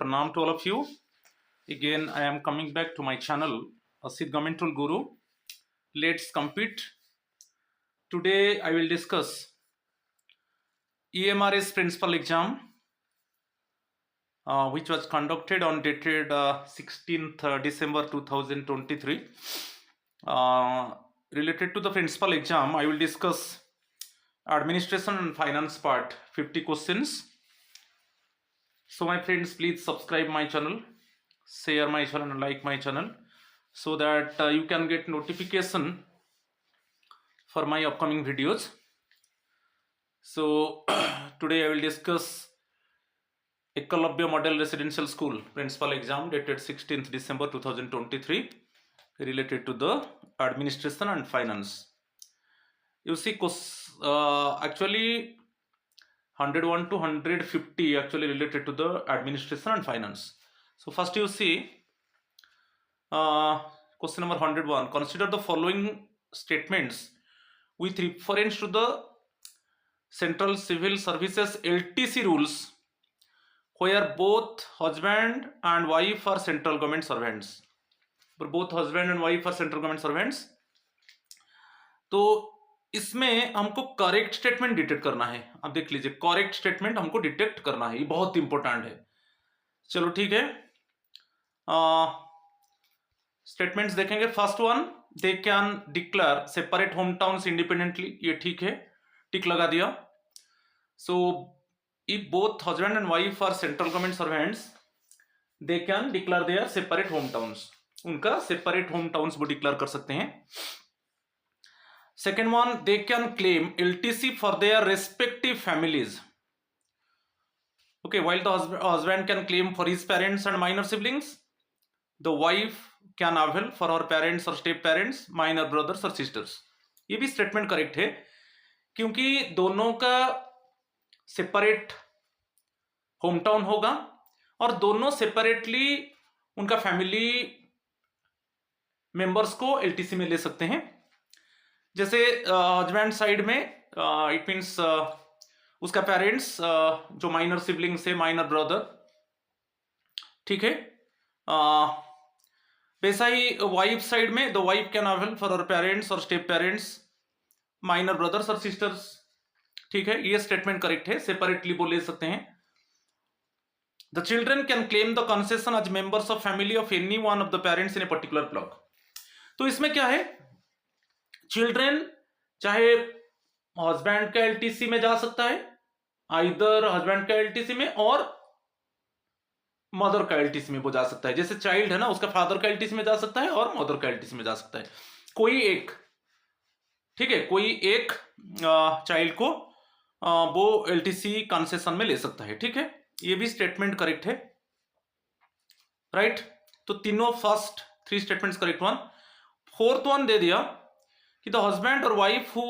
pranam to all of you. Again, I am coming back to my channel, Asit Government Rule Guru. Let's compete. Today, I will discuss EMRS principal exam, which was conducted on dated 16th December 2023. Related to the principal exam, I will discuss administration and finance part, 50 questions. So my friends, please subscribe my channel, share my channel and like my channel so that you can get notification for my upcoming videos. So today I will discuss Ekalavya Model Residential School principal exam dated 16th December 2023 related to the administration and finance. You see, actually 101 to 150 actually related to the administration and finance. So first you see question number 101. Consider the following statements with reference to the Central Civil Services LTC rules where both husband and wife are central government servants. But both husband and wife are central government servants. तो इसमें हमको correct statement detect करना है. आप देख लीजिए, correct statement हमको detect करना है, ये बहुत इंपॉर्टेंट है. चलो ठीक है, स्टेटमेंट्स देखेंगे. First one, they can declare separate home towns independently. ये ठीक है, टिक लगा दिया. So if both husband and wife are central government servants, they can declare their separate home towns. उनका सेपरेट होम टाउन्स वो declare कर सकते हैं. Second one, they can claim LTC for their respective families. Okay, while the husband can claim for his parents and minor siblings, the wife can avail for her parents or step parents, minor brothers or sisters. ये भी statement correct है क्योंकि दोनों का separate home town होगा और दोनों separately उनका फैमिली मेंबर्स को एलटीसी में ले सकते हैं. जैसे हस्बैंड साइड में इट मीन्स उसका पेरेंट्स जो माइनर सिबलिंग्स है, माइनर ब्रदर, ठीक है. वैसा ही वाइफ साइड में the wife can avail for her parents और स्टेप पेरेंट्स, माइनर ब्रदर्स और सिस्टर्स. ठीक है, ये स्टेटमेंट करेक्ट है, सेपरेटली वो ले सकते हैं. The children can claim the concession as members of family of any one of the parents in a particular block. तो इसमें क्या है, चिल्ड्रन चाहे हस्बैंड का एलटीसी में जा सकता है, आइदर हस्बैंड का एलटीसी में और मदर का एलटीसी में वो जा सकता है. जैसे चाइल्ड है ना, उसका फादर का एलटीसी में जा सकता है और मदर का एलटीसी में जा सकता है. कोई एक, ठीक है, कोई एक चाइल्ड को वो एलटीसी कंसेशन में ले सकता है. ठीक है, ये भी स्टेटमेंट करेक्ट है, राइट. तो तीनों first three statements correct. One, fourth one दे दिया कि द हस्बैंड और wife who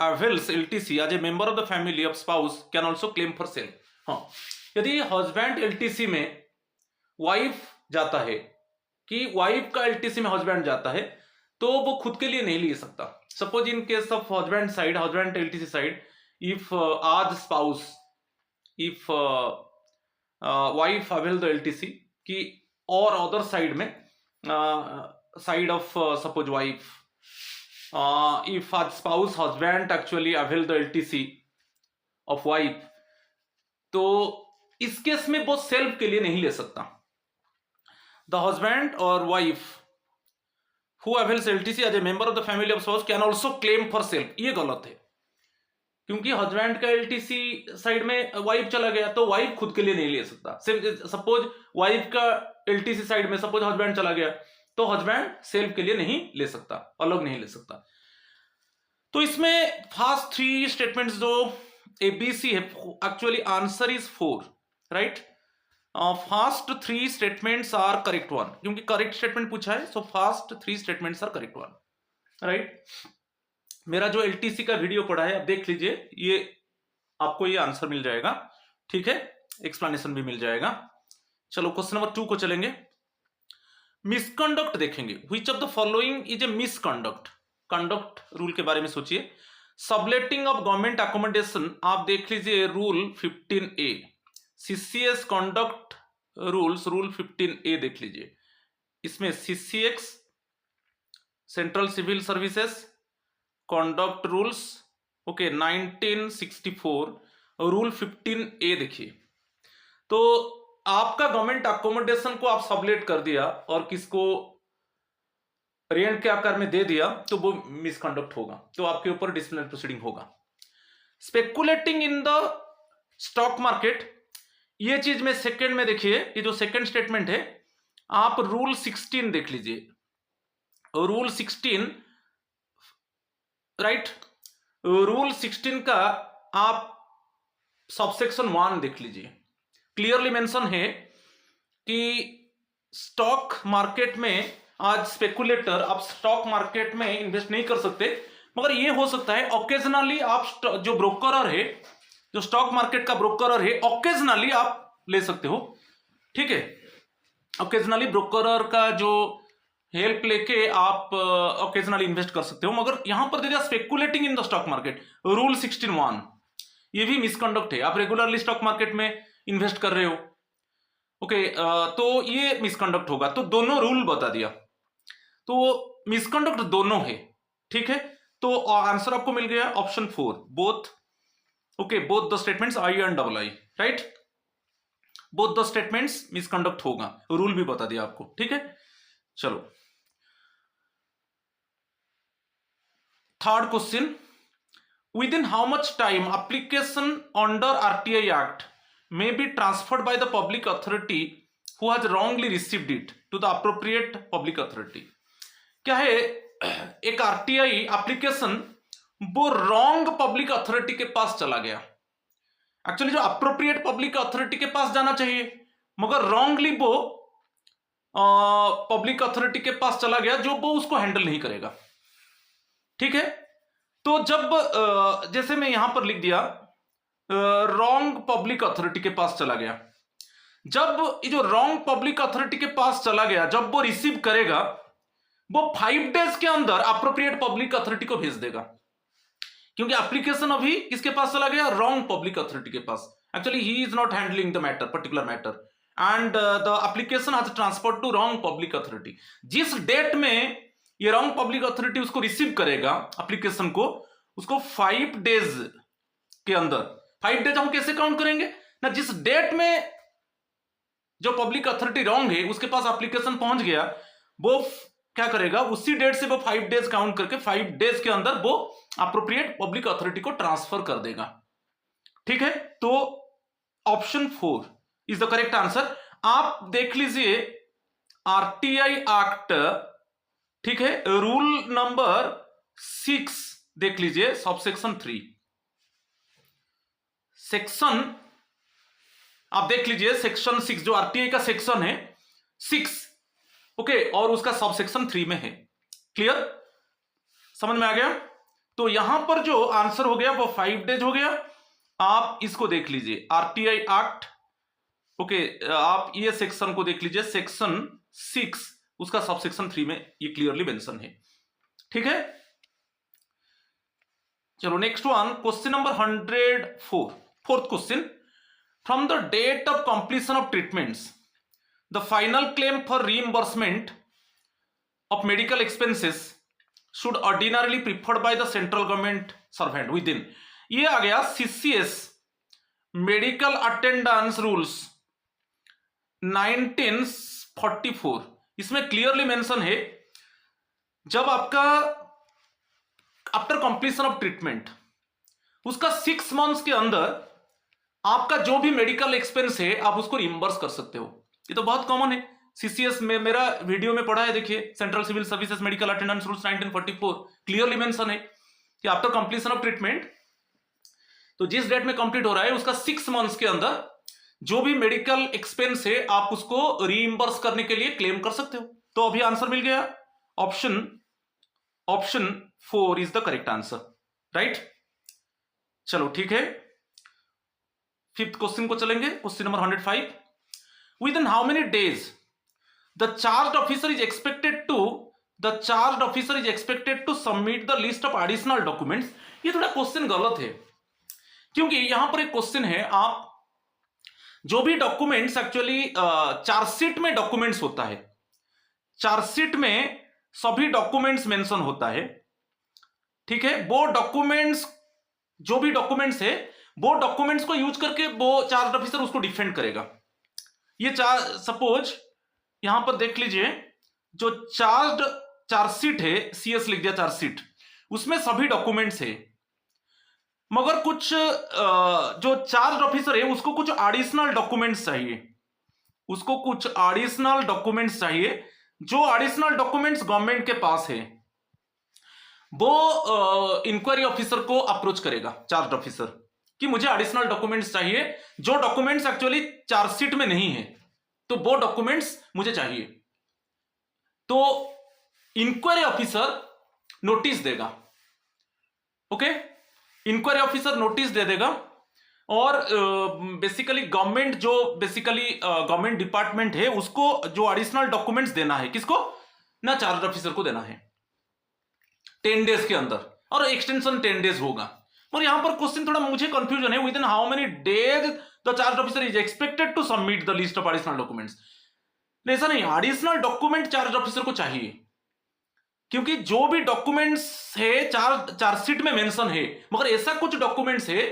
avails LTC as a member of the family of spouse can also claim for self. हाँ, यदि हस्बैंड एलटीसी में वाइफ जाता है कि वाइफ का एलटीसी में हस्बैंड जाता है तो वो खुद के लिए नहीं ले सकता. Suppose in case of husband side, husband LTC side, if आज spouse, if wife avail the LTC की और अदर साइड में, side of suppose wife, if a spouse husband actually avail the LTC of wife, तो इस case में वो self के लिए नहीं ले सकता. The husband or wife who avails LTC as a member of the family of spouse can also claim for self. ये गलत है क्योंकि हस्बैंड का एलटीसी साइड में वाइफ चला गया तो वाइफ खुद के लिए नहीं ले सकता. सपोज वाइफ का एलटीसी साइड में सपोज हस्बैंड चला गया तो हस्बैंड सेल्फ के लिए नहीं ले सकता, अलग नहीं ले सकता. तो इसमें फर्स्ट थ्री स्टेटमेंट्स जो एबीसी है, actually answer is 4, right. First three statements are correct one, क्योंकि करेक्ट स्टेटमेंट पूछा है. So first three statements are correct one, right. मेरा जो एलटीसी का वीडियो पड़ा है आप देख लीजिए, ये आपको ये आंसर मिल जाएगा. ठीक है, एक्सप्लेनेशन भी मिल जाएगा. चलो क्वेश्चन नंबर 2 को चलेंगे. मिसकंडक्ट देखेंगे. Which of the following is a misconduct. Conduct rule के बारे में सोचिए. सबलेटिंग ऑफ गवर्नमेंट अकोमोडेशन, आप देख लीजिए rule 15A. CCS conduct rules, rule 15A देख लीजिए, इसमें CCX central civil services conduct rules, okay 1964, rule 15A देखिए। तो आपका गवर्नमेंट अकोमोडेशन को आप सबलेट कर दिया और किसको रेंट के आकार में दे दिया तो वो मिसकंडक्ट होगा, तो आपके ऊपर डिसिप्लिनरी प्रोसीडिंग होगा। Speculating in the stock market, ये चीज में सेकंड में देखिए, ये जो सेकंड स्टेटमेंट है, आप रूल 16 देख लीजिए, रूल 16, राइट, रूल 16 का आप सबसेक्शन 1 देख लीजिए, क्लियरली मेंशन है कि स्टॉक मार्केट में आज स्पेकुलेटर आप स्टॉक मार्केट में इन्वेस्ट नहीं कर सकते, मगर ये हो सकता है ऑकेजनली आप जो ब्रोकरर है, जो स्टॉक मार्केट का ब्रोकरर है, ऑकेजनली आप ले सकते हो, ठीक है, ऑकेजनली ब्रोकरर का जो हेल्प लेके आप ऑकेजनली इन्वेस्ट कर सकते हो, मगर यहां पर दे दिया speculating in the stock market, rule 16(1), ये भी मिसकंडक्ट है, आप रेगुलरली स्टॉक मार्केट में इन्वेस्ट कर रहे हो, ओके, तो ये मिसकंडक्ट होगा, तो दोनों रूल बता दिया, तो मिसकंडक्ट दोनों है, ठीक है, तो आंसर आपको मिल गया option 4, both, okay, both the statements I and double I, right, both the statements misconduct होगा, रूल भी बता दिया आपको, ठीक है। चलो third question, with in how much time application under RTI act may be transferred by the public authority who has wrongly received it to the appropriate public authority। क्या है, एक RTI एप्लीकेशन वो रॉन्ग पब्लिक अथॉरिटी के पास चला गया, actually जो appropriate public authority के पास जाना चाहिए, मगर रॉन्गली वो पब्लिक अथॉरिटी के पास चला गया जो वो उसको हैंडल नहीं करेगा, ठीक है। तो जब जैसे मैं यहां पर लिख दिया रॉन्ग पब्लिक अथॉरिटी के पास चला गया, जब ये जो रॉन्ग पब्लिक अथॉरिटी के पास चला गया, जब वो रिसीव करेगा वो 5 डेज के अंदर अप्रोप्रिएट पब्लिक अथॉरिटी को भेज देगा, क्योंकि एप्लीकेशन अभी किसके पास चला गया, रॉन्ग पब्लिक अथॉरिटी के पास, actually he is not handling the matter, particular matter, and the application has transferred to wrong public authority. जिस डेट में ये रॉन्ग पब्लिक अथॉरिटी उसको रिसीव करेगा एप्लीकेशन को, उसको 5 डेज के अंदर, 5 डेज हम कैसे काउंट करेंगे ना, जिस डेट में जो पब्लिक अथॉरिटी रॉन्ग है उसके पास एप्लीकेशन पहुंच गया, वो क्या करेगा, उसी डेट से वो 5 डेज काउंट करके 5 डेज के अंदर वो अप्रोप्रिएट पब्लिक अथॉरिटी को ट्रांसफर कर देगा, ठीक है। तो option 4 is the correct answer. आप देख लीजिए RTI एक्ट, ठीक है, रूल नंबर 6 देख लीजिए, सबसेक्शन 3, सेक्शन आप देख लीजिए सेक्शन 6 जो RTI का सेक्शन है 6, ओके, और उसका सबसेक्शन 3 में है, क्लियर, समझ में आ गया। तो यहां पर जो आंसर हो गया वो 5 डेज हो गया। आप इसको देख लीजिए RTI एक्ट, ओके, आप ये सेक्शन को देख लीजिए, सेक्शन 6 उसका सबसेक्शन 3 में ये क्लियरली मेंशन है, ठीक है। चलो next one, question number 104, fourth question, from the date of completion of treatments the final claim for reimbursement of medical expenses should ordinarily preferred by the central government servant within, ये आ गया CCS medical attendance rules 1944। इसमें clearly mention है, जब आपका after completion of treatment उसका 6 months के अंदर आपका जो भी मेडिकल एक्सपेंस है आप उसको रिइंबर्स कर सकते हो, ये तो बहुत कॉमन है। CCS में मेरा वीडियो में पढ़ा है, देखिए central civil services medical attendance rules 1944, clearly mention है कि आफ्टर कंप्लीशन ऑफ ट्रीटमेंट, तो जिस डेट में कंप्लीट हो रहा है उसका 6 मंथ्स के अंदर जो भी मेडिकल एक्सपेंस है आप उसको रीइंबर्स करने के लिए क्लेम कर सकते हो। तो अभी आंसर मिल गया, option 4 is the correct answer, right. चलो ठीक है, फिफ्थ क्वेश्चन को चलेंगे, question number 105, within how many days the charge officer is expected to submit the list of additional documents. ये थोड़ा क्वेश्चन गलत है, क्योंकि यहां पर एक क्वेश्चन है, आप जो भी डॉक्यूमेंट्स एक्चुअली चार्जशीट में डॉक्यूमेंट्स होता है, चार्जशीट में सभी डॉक्यूमेंट्स मेंशन होता है, ठीक है। वो डॉक्यूमेंट्स, जो भी डॉक्यूमेंट्स है, वो डॉक्यूमेंट्स को यूज करके वो चार्ज ऑफिसर उसको डिफेंड करेगा। ये सपोज यहां पर देख लीजिए, जो चार्जशीट है, CS लिख दिया चार्जशीट, उसमें सभी डॉक्यूमेंट्स है, मगर कुछ जो चार्ज ऑफिसर है उसको कुछ एडिशनल डॉक्यूमेंट्स चाहिए, उसको कुछ एडिशनल डॉक्यूमेंट्स चाहिए। जो एडिशनल डॉक्यूमेंट्स गवर्नमेंट के पास है, वो इंक्वायरी ऑफिसर को अप्रोच करेगा, चार्ज ऑफिसर, कि मुझे एडिशनल डॉक्यूमेंट्स चाहिए, जो डॉक्यूमेंट्स एक्चुअली चार्जशीट में नहीं है, तो वो डॉक्यूमेंट्स मुझे चाहिए। तो इंक्वायरी ऑफिसर नोटिस देगा, ओके, इंक्वायरी ऑफिसर नोटिस दे देगा, और बेसिकली गवर्नमेंट, जो बेसिकली गवर्नमेंट डिपार्टमेंट है, उसको जो एडिशनल डॉक्यूमेंट्स देना है, किसको, ना चार्ज ऑफिसर को देना है 10 डेज के अंदर, और एक्सटेंशन 10 डेज होगा। और यहां पर क्वेश्चन थोड़ा मुझे कंफ्यूजन है, within how many days the charge officer is expected to submit the list of additional documents. ऐसा नहीं, एडिशनल डॉक्यूमेंट चार्ज ऑफिसर को चाहिए, क्योंकि जो भी डॉक्यूमेंट्स है चार्जशीट में मेंशन है, मगर ऐसा कुछ डॉक्यूमेंट्स है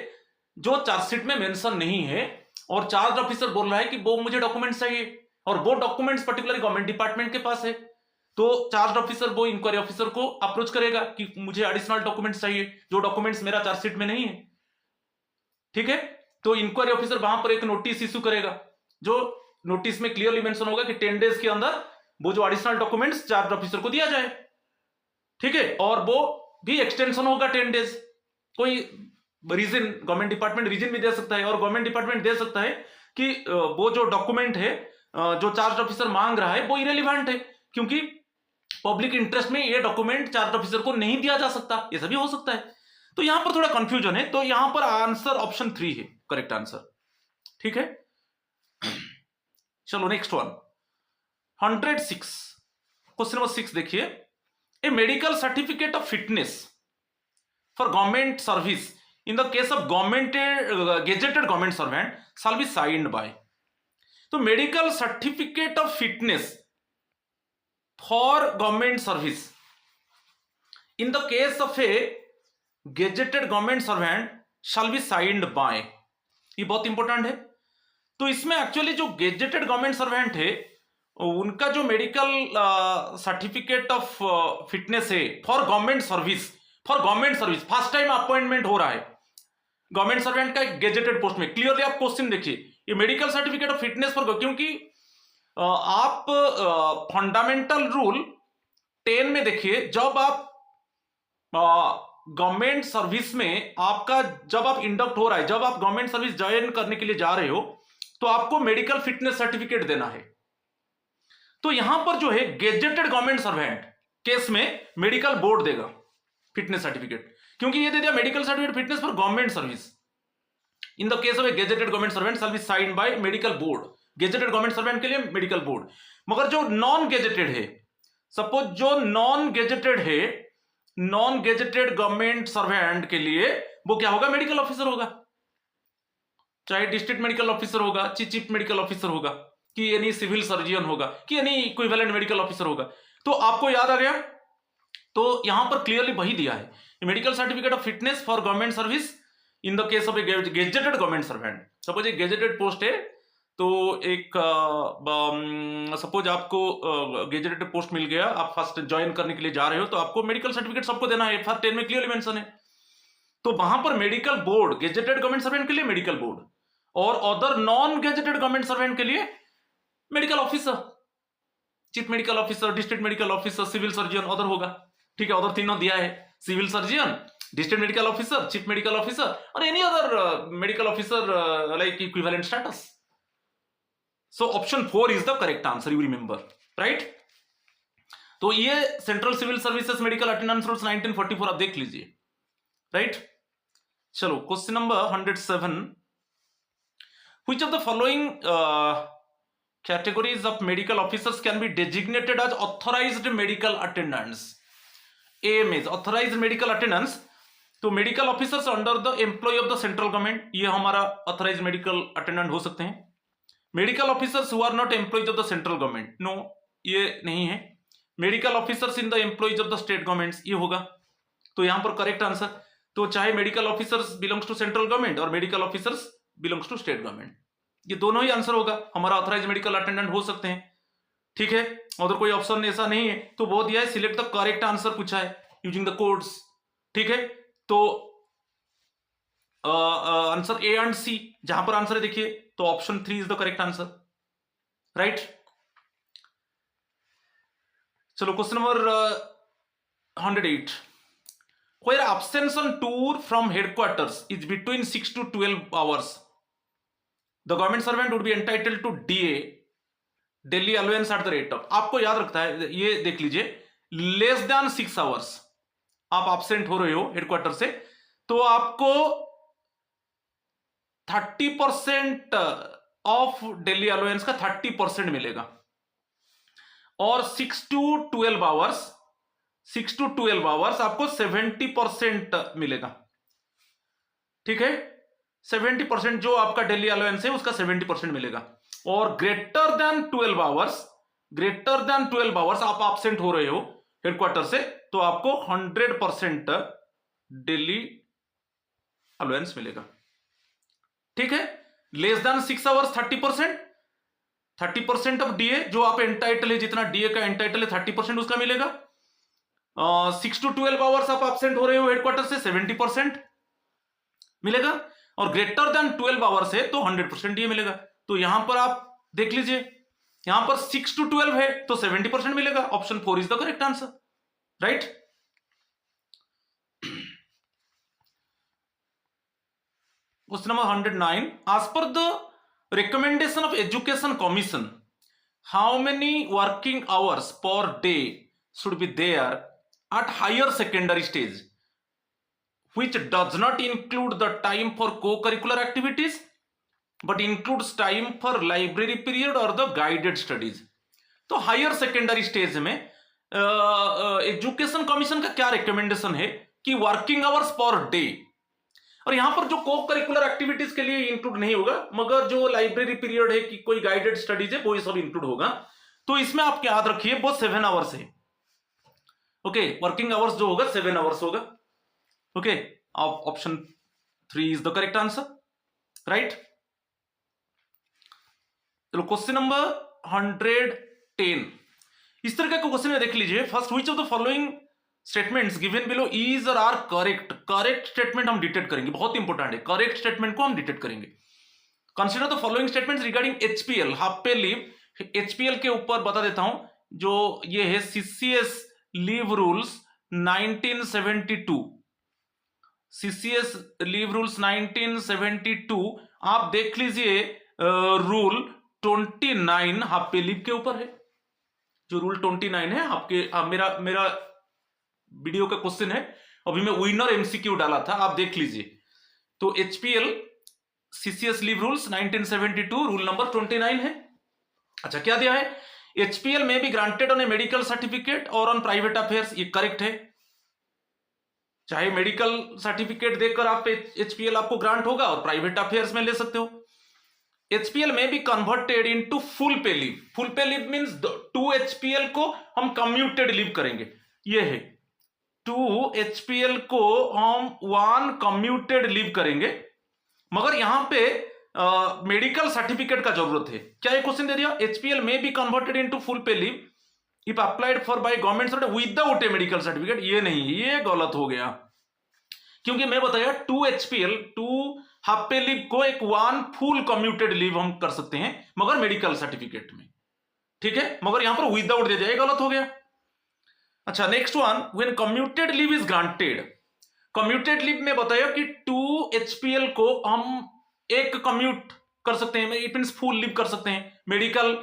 जो चार्जशीट में मेंशन नहीं है, और चार्ज ऑफिसर बोल रहा है कि वो मुझे डॉक्यूमेंट्स चाहिए, और वो डॉक्यूमेंट्स पर्टिकुलर गवर्नमेंट डिपार्टमेंट के पास है। तो चार्ज ऑफिसर वो इंक्वायरी ऑफिसर को अप्रोच करेगा कि मुझे एडिशनल डॉक्यूमेंट्स चाहिए, जो डॉक्यूमेंट्स मेरा चार्जशीट में नहीं है, ठीक है। तो इंक्वायरी ऑफिसर वहां पर एक नोटिस इश्यू करेगा, जो नोटिस में क्लियरली मेंशन होगा कि 10 डेज के अंदर वो जो एडिशनल डॉक्यूमेंट्स चार्ज ऑफिसर को दिया जाए, ठीक है। और वो भी एक्सटेंशन होगा 10 डेज। कोई रीजन, गवर्नमेंट डिपार्टमेंट रीजन भी दे सकता है, और गवर्नमेंट डिपार्टमेंट दे सकता है कि वो जो डॉक्यूमेंट है जो चार्ज ऑफिसर मांग रहा है वो इरेलीवेंट है, क्योंकि पब्लिक इंटरेस्ट में ये डॉक्यूमेंट चार्ज ऑफिसर को नहीं दिया जा सकता, ये सभी हो सकता है। तो यहां पर थोड़ा कंफ्यूजन है, तो यहां पर आंसर ऑप्शन 3 है करेक्ट आंसर, ठीक है। चलो नेक्स्ट वन, 106, क्वेश्चन नंबर 6 देखिए। A medical certificate of fitness for government service in the case of government gazetted government servant shall be signed by. तो medical certificate of fitness for government service in the case of a gazetted government servant shall be signed by, ये बहुत important है। तो इसमें actually जो gazetted government servant है, उनका जो मेडिकल सर्टिफिकेट ऑफ फिटनेस है for government service, first time appointment हो रहा है गवर्नमेंट सर्वेंट का एक गेजेटेड पोस्ट में, क्लियरली आप क्वेश्चन देखिए, ये medical certificate of fitness for, क्योंकि आप फंडामेंटल रूल 10 में देखिए, जब आप गवर्नमेंट सर्विस में आपका, जब आप इंडक्ट हो रहा है, जब आप गवर्नमेंट सर्विस ज्वाइन करने के लिए जा रहे हो, तो आपको मेडिकल फिटनेस सर्टिफिकेट देना है। तो यहां पर जो है गेजेटेड गवर्नमेंट सर्वेंट केस में मेडिकल बोर्ड देगा फिटनेस सर्टिफिकेट, क्योंकि ये दे दिया medical certificate fitness for government service in the case of a gazetted government servant shall be signed by medical board. Gazetted government servant के लिए medical board. मगर जो नॉन गेजेटेड है, सपोज जो नॉन गेजेटेड है, नॉन गेजेटेड गवर्नमेंट सर्वेंट के लिए वो क्या होगा, मेडिकल ऑफिसर होगा, चाहे डिस्ट्रिक्ट मेडिकल ऑफिसर होगा, चीफ मेडिकल ऑफिसर होगा, कि यानी सिविल सर्जन होगा, कि यानी इक्विवेलेंट मेडिकल ऑफिसर होगा। तो आपको याद आ गया, तो यहां पर क्लियरली वही दिया है, medical certificate of fitness for government service in the case of a gazetted government servant. Suppose एक गेजेटेड पोस्ट है, तो एक सपोज आपको गेजेटेड पोस्ट मिल गया, आप फर्स्ट ज्वाइन करने के लिए जा रहे हो, तो आपको मेडिकल सर्टिफिकेट सबको देना है, फर्स्ट 10 में क्लियरली मेंशन है। तो वहां पर medical board, gazetted government servant के लिए मेडिकल बोर्ड, और other non gazetted government servant के लिए medical officer, chief medical officer, district medical officer, civil surgeon, other होगा, ठीक है। अदर तीनों दिया है, civil surgeon, district medical officer, chief medical officer, और any other medical officer like equivalent status. So option 4 is the correct answer, you remember, right. तो ये central civil services medical attendance rules 1944 आप देख लीजिए, right. चलो question number 107, which of the following categories of medical officers can be designated as authorized medical attendants? AMA authorized medical attendants, तो medical officers under the employ of the central government, ये हमारा authorised medical attendant हो सकते हैं, medical officers who are not employees of the central government, no ये नहीं है। Medical officers in the employees of the state governments, ये होगा। तो यहां पर करेक्ट आंसर, तो चाहे medical officers belongs to central government और medical officers belongs to state government, ये दोनों ही आंसर होगा। हमारा ऑथराइज मेडिकल अटेंडेंट हो सकते हैं, ठीक है। अगर कोई ऑप्शन ऐसा नहीं है तो बहुत दिया है, सिलेक्ट द करेक्ट आंसर पूछा है यूजिंग द कोड्स, ठीक है। तो आंसर ए एंड सी, जहां पर आंसर है देखिए, तो option 3 is the correct answer, right. चलो question number 108, where absence on tour from headquarters is between 6 to 12 hours, the government servant would be entitled to DA, daily allowance at the rate of, आपको याद रखता है, ये देख लीजिए, less than 6 hours आप absent हो रहे हो हेडक्वार्टर से, तो आपको 30% ऑफ डेली अलाउंस का 30% मिलेगा। और 6 to 12 आवर्स आपको 70% मिलेगा, ठीक है। 70% जो आपका डेली अलाउंस है उसका 70% मिलेगा। और ग्रेटर देन 12 आवर्स आप एब्सेंट हो रहे हो हेडक्वार्टर से, तो आपको 100% डेली अलाउंस मिलेगा, ठीक है। Less than 6 hours 30% of DA, जो आप एंटाइटल है, जितना डीए का एंटाइटल है 30% उसका मिलेगा। 6 to 12 आवर्स आप एब्सेंट हो रहे हो हेडक्वार्टर से, 70% मिलेगा। और ग्रेटर देन 12 आवर्स है तो 100% डीए मिलेगा। तो यहां पर आप देख लीजिए, यहां पर 6 to 12 है तो 70% मिलेगा। Option 4 is the correct answer, right. Question number 109, as per the recommendation of education commission, how many working hours per day should be there at higher secondary stage which does not include the time for co-curricular activities but includes time for library period or the guided studies। तो higher secondary stage में education commission का क्या recommendation है कि working hours per day, और यहां पर जो को करिकुलर एक्टिविटीज के लिए इंक्लूड नहीं होगा, मगर जो लाइब्रेरी पीरियड है कि कोई गाइडेड स्टडीज है वो सब इंक्लूड होगा। तो इसमें आप याद रखिए वो 7 आवर्स है, ओके। वर्किंग आवर्स जो होगा 7 आवर्स होगा, okay. Option 3 is the correct answer, right. चलो क्वेश्चन नंबर 110, इस तरह का क्वेश्चन में देख लीजिए। First, which of the following statements given below is और आर करेक्ट। करेक्ट स्टेटमेंट हम डिटेक्ट करेंगे, बहुत इंपॉर्टेंट है, करेक्ट स्टेटमेंट को हम डिटेक्ट करेंगे। Consider the following statements regarding HPL, half pay leave. HPL के ऊपर बता देता हूं, जो ये है CCS leave rules 1972, CCS leave rules 1972, आप देख लीजिए रूल 29 हाफ पे लीव के ऊपर है। जो रूल 29 है आपके, मेरा वीडियो का क्वेश्चन है, अभी मैं विनर एमसीक्यू डाला था, आप देख लीजिए। तो HPL CCS leave rules 1972 rule number 29 है। अच्छा, क्या दिया है, एचपीएल में भी granted on A medical certificate और ऑन प्राइवेट अफेयर्स, ये करेक्ट है। चाहे मेडिकल सर्टिफिकेट देकर आप एचपीएल आपको ग्रांट होगा और प्राइवेट अफेयर्स में ले सकते हो। एचपीएल में भी कन्वर्टेड इनटू फुल पे लीव। फुल पे लीव मींस 2 एचपीएल को हम कम्यूटेड लीव करेंगे, ये है 2 एचपीएल को हम 1 कम्यूटेड लीव करेंगे, मगर यहां पे मेडिकल सर्टिफिकेट का जरूरत है। क्या ये क्वेश्चन दे दिया, एचपीएल में भी कन्वर्टेड इनटू फुल पे leave if applied for by government certificate without A medical certificate, ये नहीं, ये गलत हो गया। क्योंकि मैं बताया 2 एचपीएल 2 हाफ पे लीव को एक 1 फुल कम्यूटेड लीव हम कर सकते हैं, मगर मेडिकल सर्टिफिकेट में, ठीक है। मगर यहां पर विदाउट दे दिया, गलत हो गया। अच्छा, next one, when commuted leave is granted. Commuted leave में बताया कि 2 एचपीएल को हम एक कम्यूट कर सकते हैं, इट मींस फुल लीव कर सकते हैं मेडिकल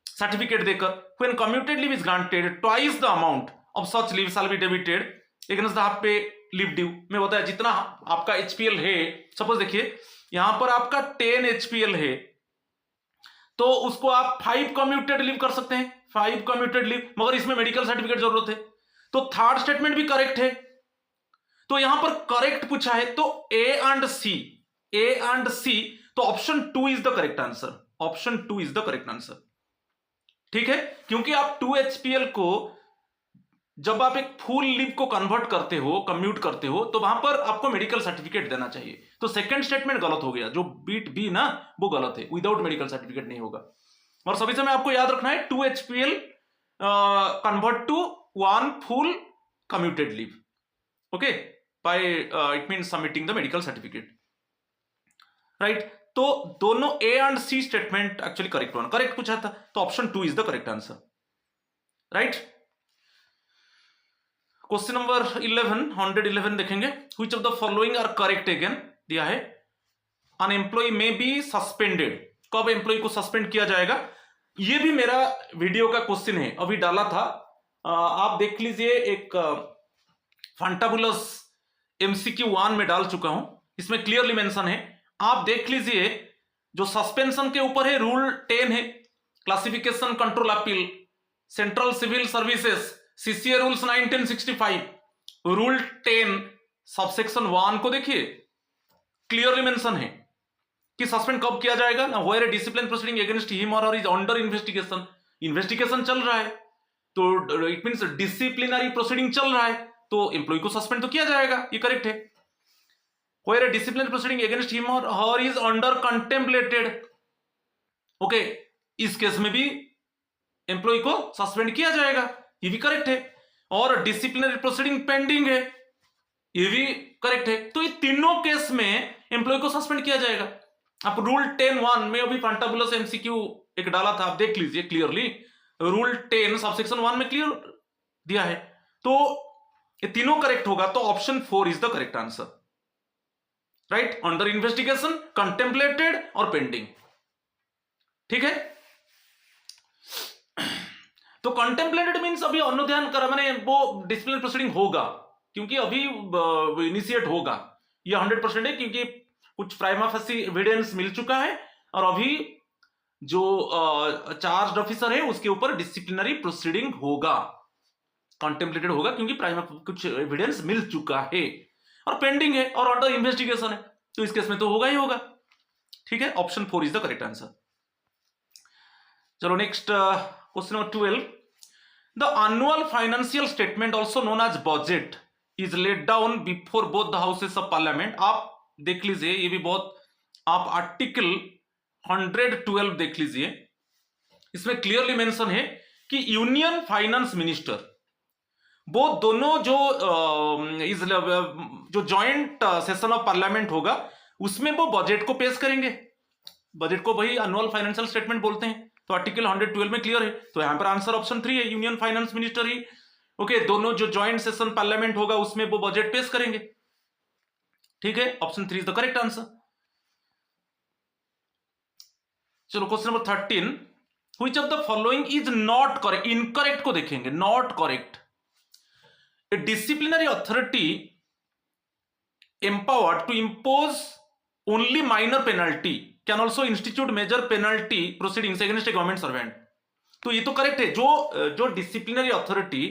सर्टिफिकेट देकर। When commuted leave is granted twice the amount of such leave shall be debited against the half pay leave due. मैं बताया जितना आपका एचपीएल है, सपोज देखिए यहां पर आपका 10 एचपीएल है, तो उसको आप 5 कम्यूटेड लीव कर सकते हैं, 5 कम्यूटेड लीव, मगर इसमें मेडिकल सर्टिफिकेट जरूरत है। तो थर्ड स्टेटमेंट भी करेक्ट है। तो यहां पर करेक्ट पूछा है, तो ए एंड सी, तो option 2 is the correct answer. Option 2 is the correct answer. ठीक है, क्योंकि आप 2HPL को जब आप एक फुल लीव को कन्वर्ट करते हो, कम्यूट करते हो, तो वहां पर आपको मेडिकल सर्टिफिकेट देना चाहिए। तो सेकंड स्टेटमेंट गलत हो गया, जो बीट बी ना वो गलत है, विदाउट मेडिकल सर्टिफिकेट नहीं होगा। और सभी समय आपको याद रखना है 2HPL convert to 1 full commuted leave, okay, by it means submitting the medical certificate, right. तो दोनों A and C statement actually correct पूछा था, तो option 2 is the correct answer, right. Question number 111 देखेंगे। Which of the following are correct, again दिया है, an employee may be suspended, कब employee को सस्पेंड किया जाएगा। ये भी मेरा वीडियो का क्वेश्चन है, अभी डाला था, आप देख लीजिए, एक फंटाबुलस MCQ 1 में डाल चुका हूं, इसमें क्लियरली मेंशन है, आप देख लीजिए। जो सस्पेंशन के ऊपर है रूल 10 है, classification control appeal, central civil services, CCA rules 1965, rule 10 subsection 1 को देखिए, क्लियरली मेंशन है कि सस्पेंड कब किया जाएगा ना, where a discipline proceeding against him or is under investigation, investigation चल रहा है, तो इट मींस डिसिप्लिनरी प्रोसीडिंग चल रहा है, तो एम्प्लॉय को सस्पेंड तो किया जाएगा, ये करेक्ट है। Where a disciplinary proceeding against him or her is under contemplated, okay, इस केस में भी एम्प्लॉय को सस्पेंड किया जाएगा, ये भी करेक्ट है। और डिसिप्लिनरी प्रोसीडिंग पेंडिंग है, ये भी करेक्ट है। तो ये तीनों केस में एम्प्लॉय को सस्पेंड किया जाएगा। आप रूल 10(1) में अभी फंटाबुलस MCQ एक डाला था, आप देख लीजिए क्लियरली, रूल 10 सबसेक्शन 1 में क्लियर दिया है, तो ये तीनों करेक्ट होगा, तो option 4 is the correct answer, right. Under investigation, contemplated और पेंडिंग, ठीक है। तो कंटेम्पलेटेड मींस अभी अनुध्यान कर, माने वो डिसिप्लिनरी प्रोसीडिंग होगा, क्योंकि अभी इनिशिएट होगा, ये 100% है, क्योंकि कुछ प्राइमा फेसी एविडेंस मिल चुका है, और अभी जो चार्ज ऑफिसर है उसके ऊपर डिसिप्लिनरी प्रोसीडिंग होगा, कंटेम्पलेटेड होगा, क्योंकि प्राइमा कुछ एविडेंस मिल चुका है, और पेंडिंग है और अंडर इन्वेस्टिगेशन है, तो इस केस में तो होगा ही होगा, ठीक है। Option 4 is the correct answer. चलो next question number 12। The annual financial statement also known as budget is laid down before both the houses of Parliament. आप देख लीजिए, ये भी बहुत, आप आर्टिकल 112 देख लीजिए, इसमें क्लियरली मेंशन है कि यूनियन फाइनेंस मिनिस्टर, वो दोनों जो जॉइंट सेशन ऑफ पार्लियामेंट होगा उसमें वो बजट को पेश करेंगे, बजट को वही एनुअल फाइनेंशियल स्टेटमेंट बोलते हैं, तो आर्टिकल 112 में क्लियर है, तो यहां पर आंसर ऑप्शन 3 है, यूनियन फाइनेंस मिनिस्टर ही, ओके, दोनों जो जॉइंट सेशन पार्लियामेंट होगा उसमें वो बजट पेश करेंगे, ठीक है। Option 3 is the correct answer. चलो question number 13। Which of the following is not correct, incorrect को देखेंगे, not correct. A disciplinary authority empowered to impose only minor penalty can also institute major penalty proceedings against a government servant। तो ये तो correct है, जो disciplinary authority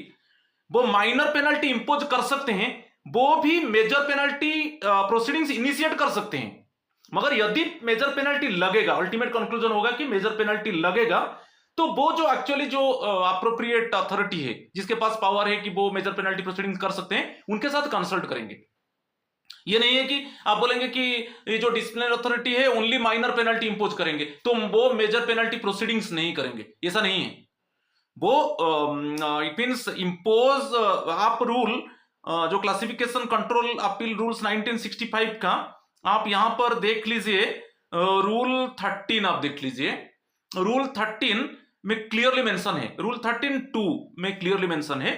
वो minor penalty impose कर सकते हैं, वो भी मेजर पेनल्टी प्रोसीडिंग्स इनिशिएट कर सकते हैं, मगर यदि मेजर पेनल्टी लगेगा, अल्टीमेट कंक्लूजन होगा कि मेजर पेनल्टी लगेगा, तो वो जो एक्चुअली जो अप्रोप्रिएट अथॉरिटी है, जिसके पास पावर है कि वो मेजर पेनल्टी प्रोसीडिंग्स कर सकते हैं, उनके साथ कंसल्ट करेंगे। ये नहीं है कि आप बोलेंगे कि ये जो डिसिप्लिनरी अथॉरिटी है ओनली माइनर पेनल्टी इंपोज करेंगे, तो वो मेजर पेनल्टी प्रोसीडिंग्स नहीं करेंगे, ऐसा नहीं है। वो इट मींस इंपोज, आप रूल जो क्लासिफिकेशन कंट्रोल अपील रूल्स 1965 का आप यहां पर देख लीजिए, रूल 13 आप देख लीजिए, रूल 13 में क्लियरली मेंशन है, रूल 13(2) में क्लियरली मेंशन है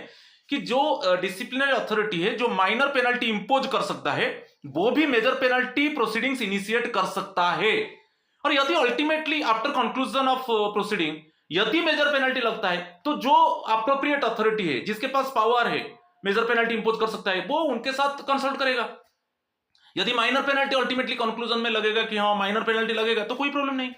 कि जो डिसिप्लिनरी अथॉरिटी है जो माइनर पेनल्टी इंपोज कर सकता है, वो भी मेजर पेनल्टी प्रोसीडिंग्स इनिशिएट कर सकता है, और यदि ultimately after conclusion of proceeding यदि मेजर पेनल्टी लगता है, तो जो अप्रोप्रिएट अथॉरिटी है जिसके पास पावर है मेजर पेनल्टी इंपोज कर सकता है, वो उनके साथ कंसल्ट करेगा। यदि माइनर पेनल्टी अल्टीमेटली कंक्लूजन में लगेगा कि हाँ माइनर पेनल्टी लगेगा, तो कोई प्रॉब्लम नहीं।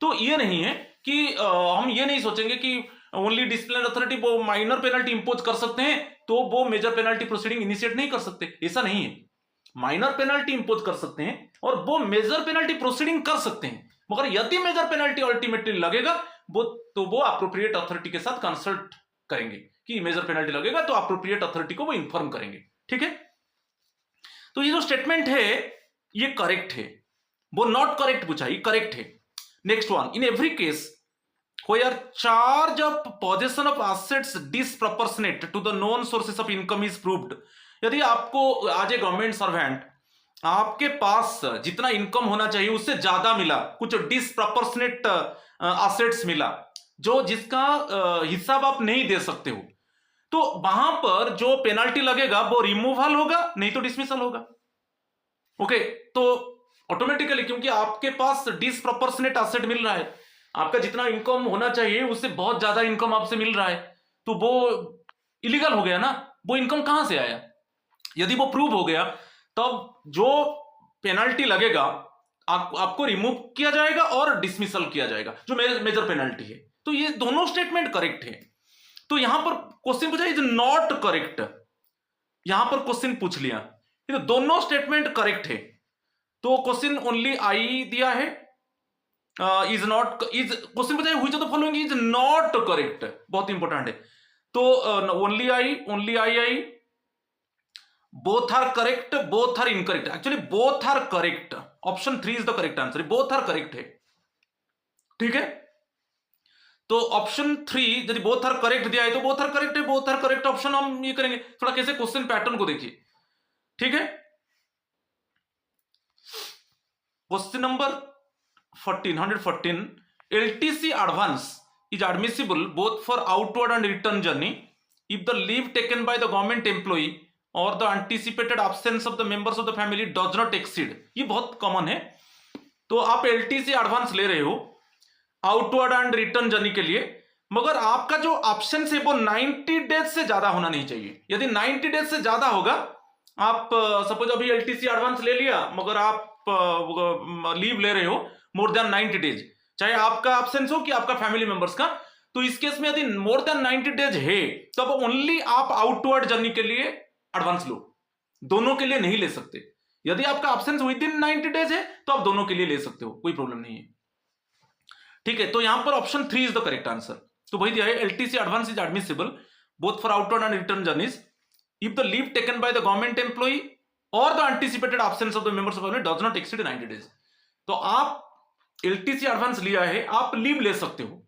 तो ये नहीं है कि हम ये नहीं सोचेंगे कि ओनली डिसिप्लिनरी अथॉरिटी वो माइनर पेनल्टी इंपोज कर सकते हैं तो वो मेजर पेनल्टी प्रोसीडिंग इनिशिएट नहीं कर सकते, ऐसा नहीं है। माइनर पेनल्टी इंपोज कर सकते हैं और वो मेजर पेनल्टी प्रोसीडिंग कर सकते हैं, मगर यदि मेजर पेनल्टी अल्टीमेटली लगेगा वो अप्रोप्रिएट अथॉरिटी के साथ कंसल्ट करेंगे कि मेजर पेनल्टी लगेगा, तो अप्रोप्रिएट अथॉरिटी को वो इन्फॉर्म करेंगे। ठीक है, तो ये जो स्टेटमेंट है ये करेक्ट है, वो नॉट करेक्ट पूछा, ये करेक्ट है। Next one, in every case where charge of possession of assets disproportionate to the known sources of income is proved, यदि आपको आज ए गवर्नमेंट सर्वेंट आपके पास जितना इनकम होना चाहिए उससे ज्यादा मिला, कुछ डिसप्रपोर्शनेट असेट्स मिला जो जिसका हिसाब आप नहीं दे सकते हो, तो वहां पर जो पेनल्टी लगेगा वो रिमूवल होगा, नहीं तो डिसमिसल होगा। ओके, तो ऑटोमेटिकली क्योंकि आपके पास डिसप्रपोर्शनेट असेट मिल रहा है, आपका जितना इनकम होना चाहिए उससे बहुत ज्यादा इनकम आपसे मिल रहा है, तो वो इलीगल हो गया ना, वो इनकम कहां से आया? यदि वो प्रूव हो गया तब जो पेनल्टी लगेगा आपको रिमूव किया जाएगा और डिसमिसल किया जाएगा, जो मेजर पेनल्टी है। तो ये दोनों स्टेटमेंट करेक्ट है। तो यहां पर क्वेश्चन पूछा इज नॉट करेक्ट, यहां पर क्वेश्चन पूछ लिया, तो दोनों स्टेटमेंट करेक्ट है, तो क्वेश्चन ओनली आई दिया है, इज नॉट, इज क्वेश्चन पूछा है which of the following is not correct, बहुत इंपॉर्टेंट है। तो only I, both are correct, both are incorrect, actually both are correct, option 3 is the correct answer, both are correct है। ठीक है, तो option 3 यदि बोथ आर करेक्ट दिया है तो बोथ आर करेक्ट है, बोथ आर करेक्ट ऑप्शन हम ये करेंगे। थोड़ा कैसे क्वेश्चन पैटर्न को देखिए। ठीक है, question number 114, LTC advance is admissible both for outward and return journey if the leave taken by the government employee or the anticipated absence of the members of the family does not exceed, ये बहुत common है। तो आप LTC advance ले रहे हो outward and return journey के लिए, मगर आपका जो ऑप्शन है वो 90 डेज से ज्यादा होना नहीं चाहिए। यदि 90 डेज से ज्यादा होगा, आप सपोज अभी LTC एडवांस ले लिया मगर आप लीव ले रहे हो मोर देन 90 डेज, चाहे आपका एब्सेंस हो कि आपका फैमिली मेंबर्स का, तो इस केस में यदि मोर देन 90 डेज है तब ओनली आप आउटवर्ड जर्नी के लिए एडवांस लो, दोनों के लिए नहीं ले सकते। यदि आपका एब्सेंस विद इन 90 डेज है तो आप दोनों के लिए ले सकते हो, कोई प्रॉब्लम नहीं है। ठीक है, तो यहां पर option 3 is the correct answer. तो वही दिया है, LTC advance is admissible both for outward and return journeys if the leave taken by the government employee और the anticipated absence of the members of family does not exceed 90 days. तो आप LTC advance लिया है, आप leave ले सकते हो,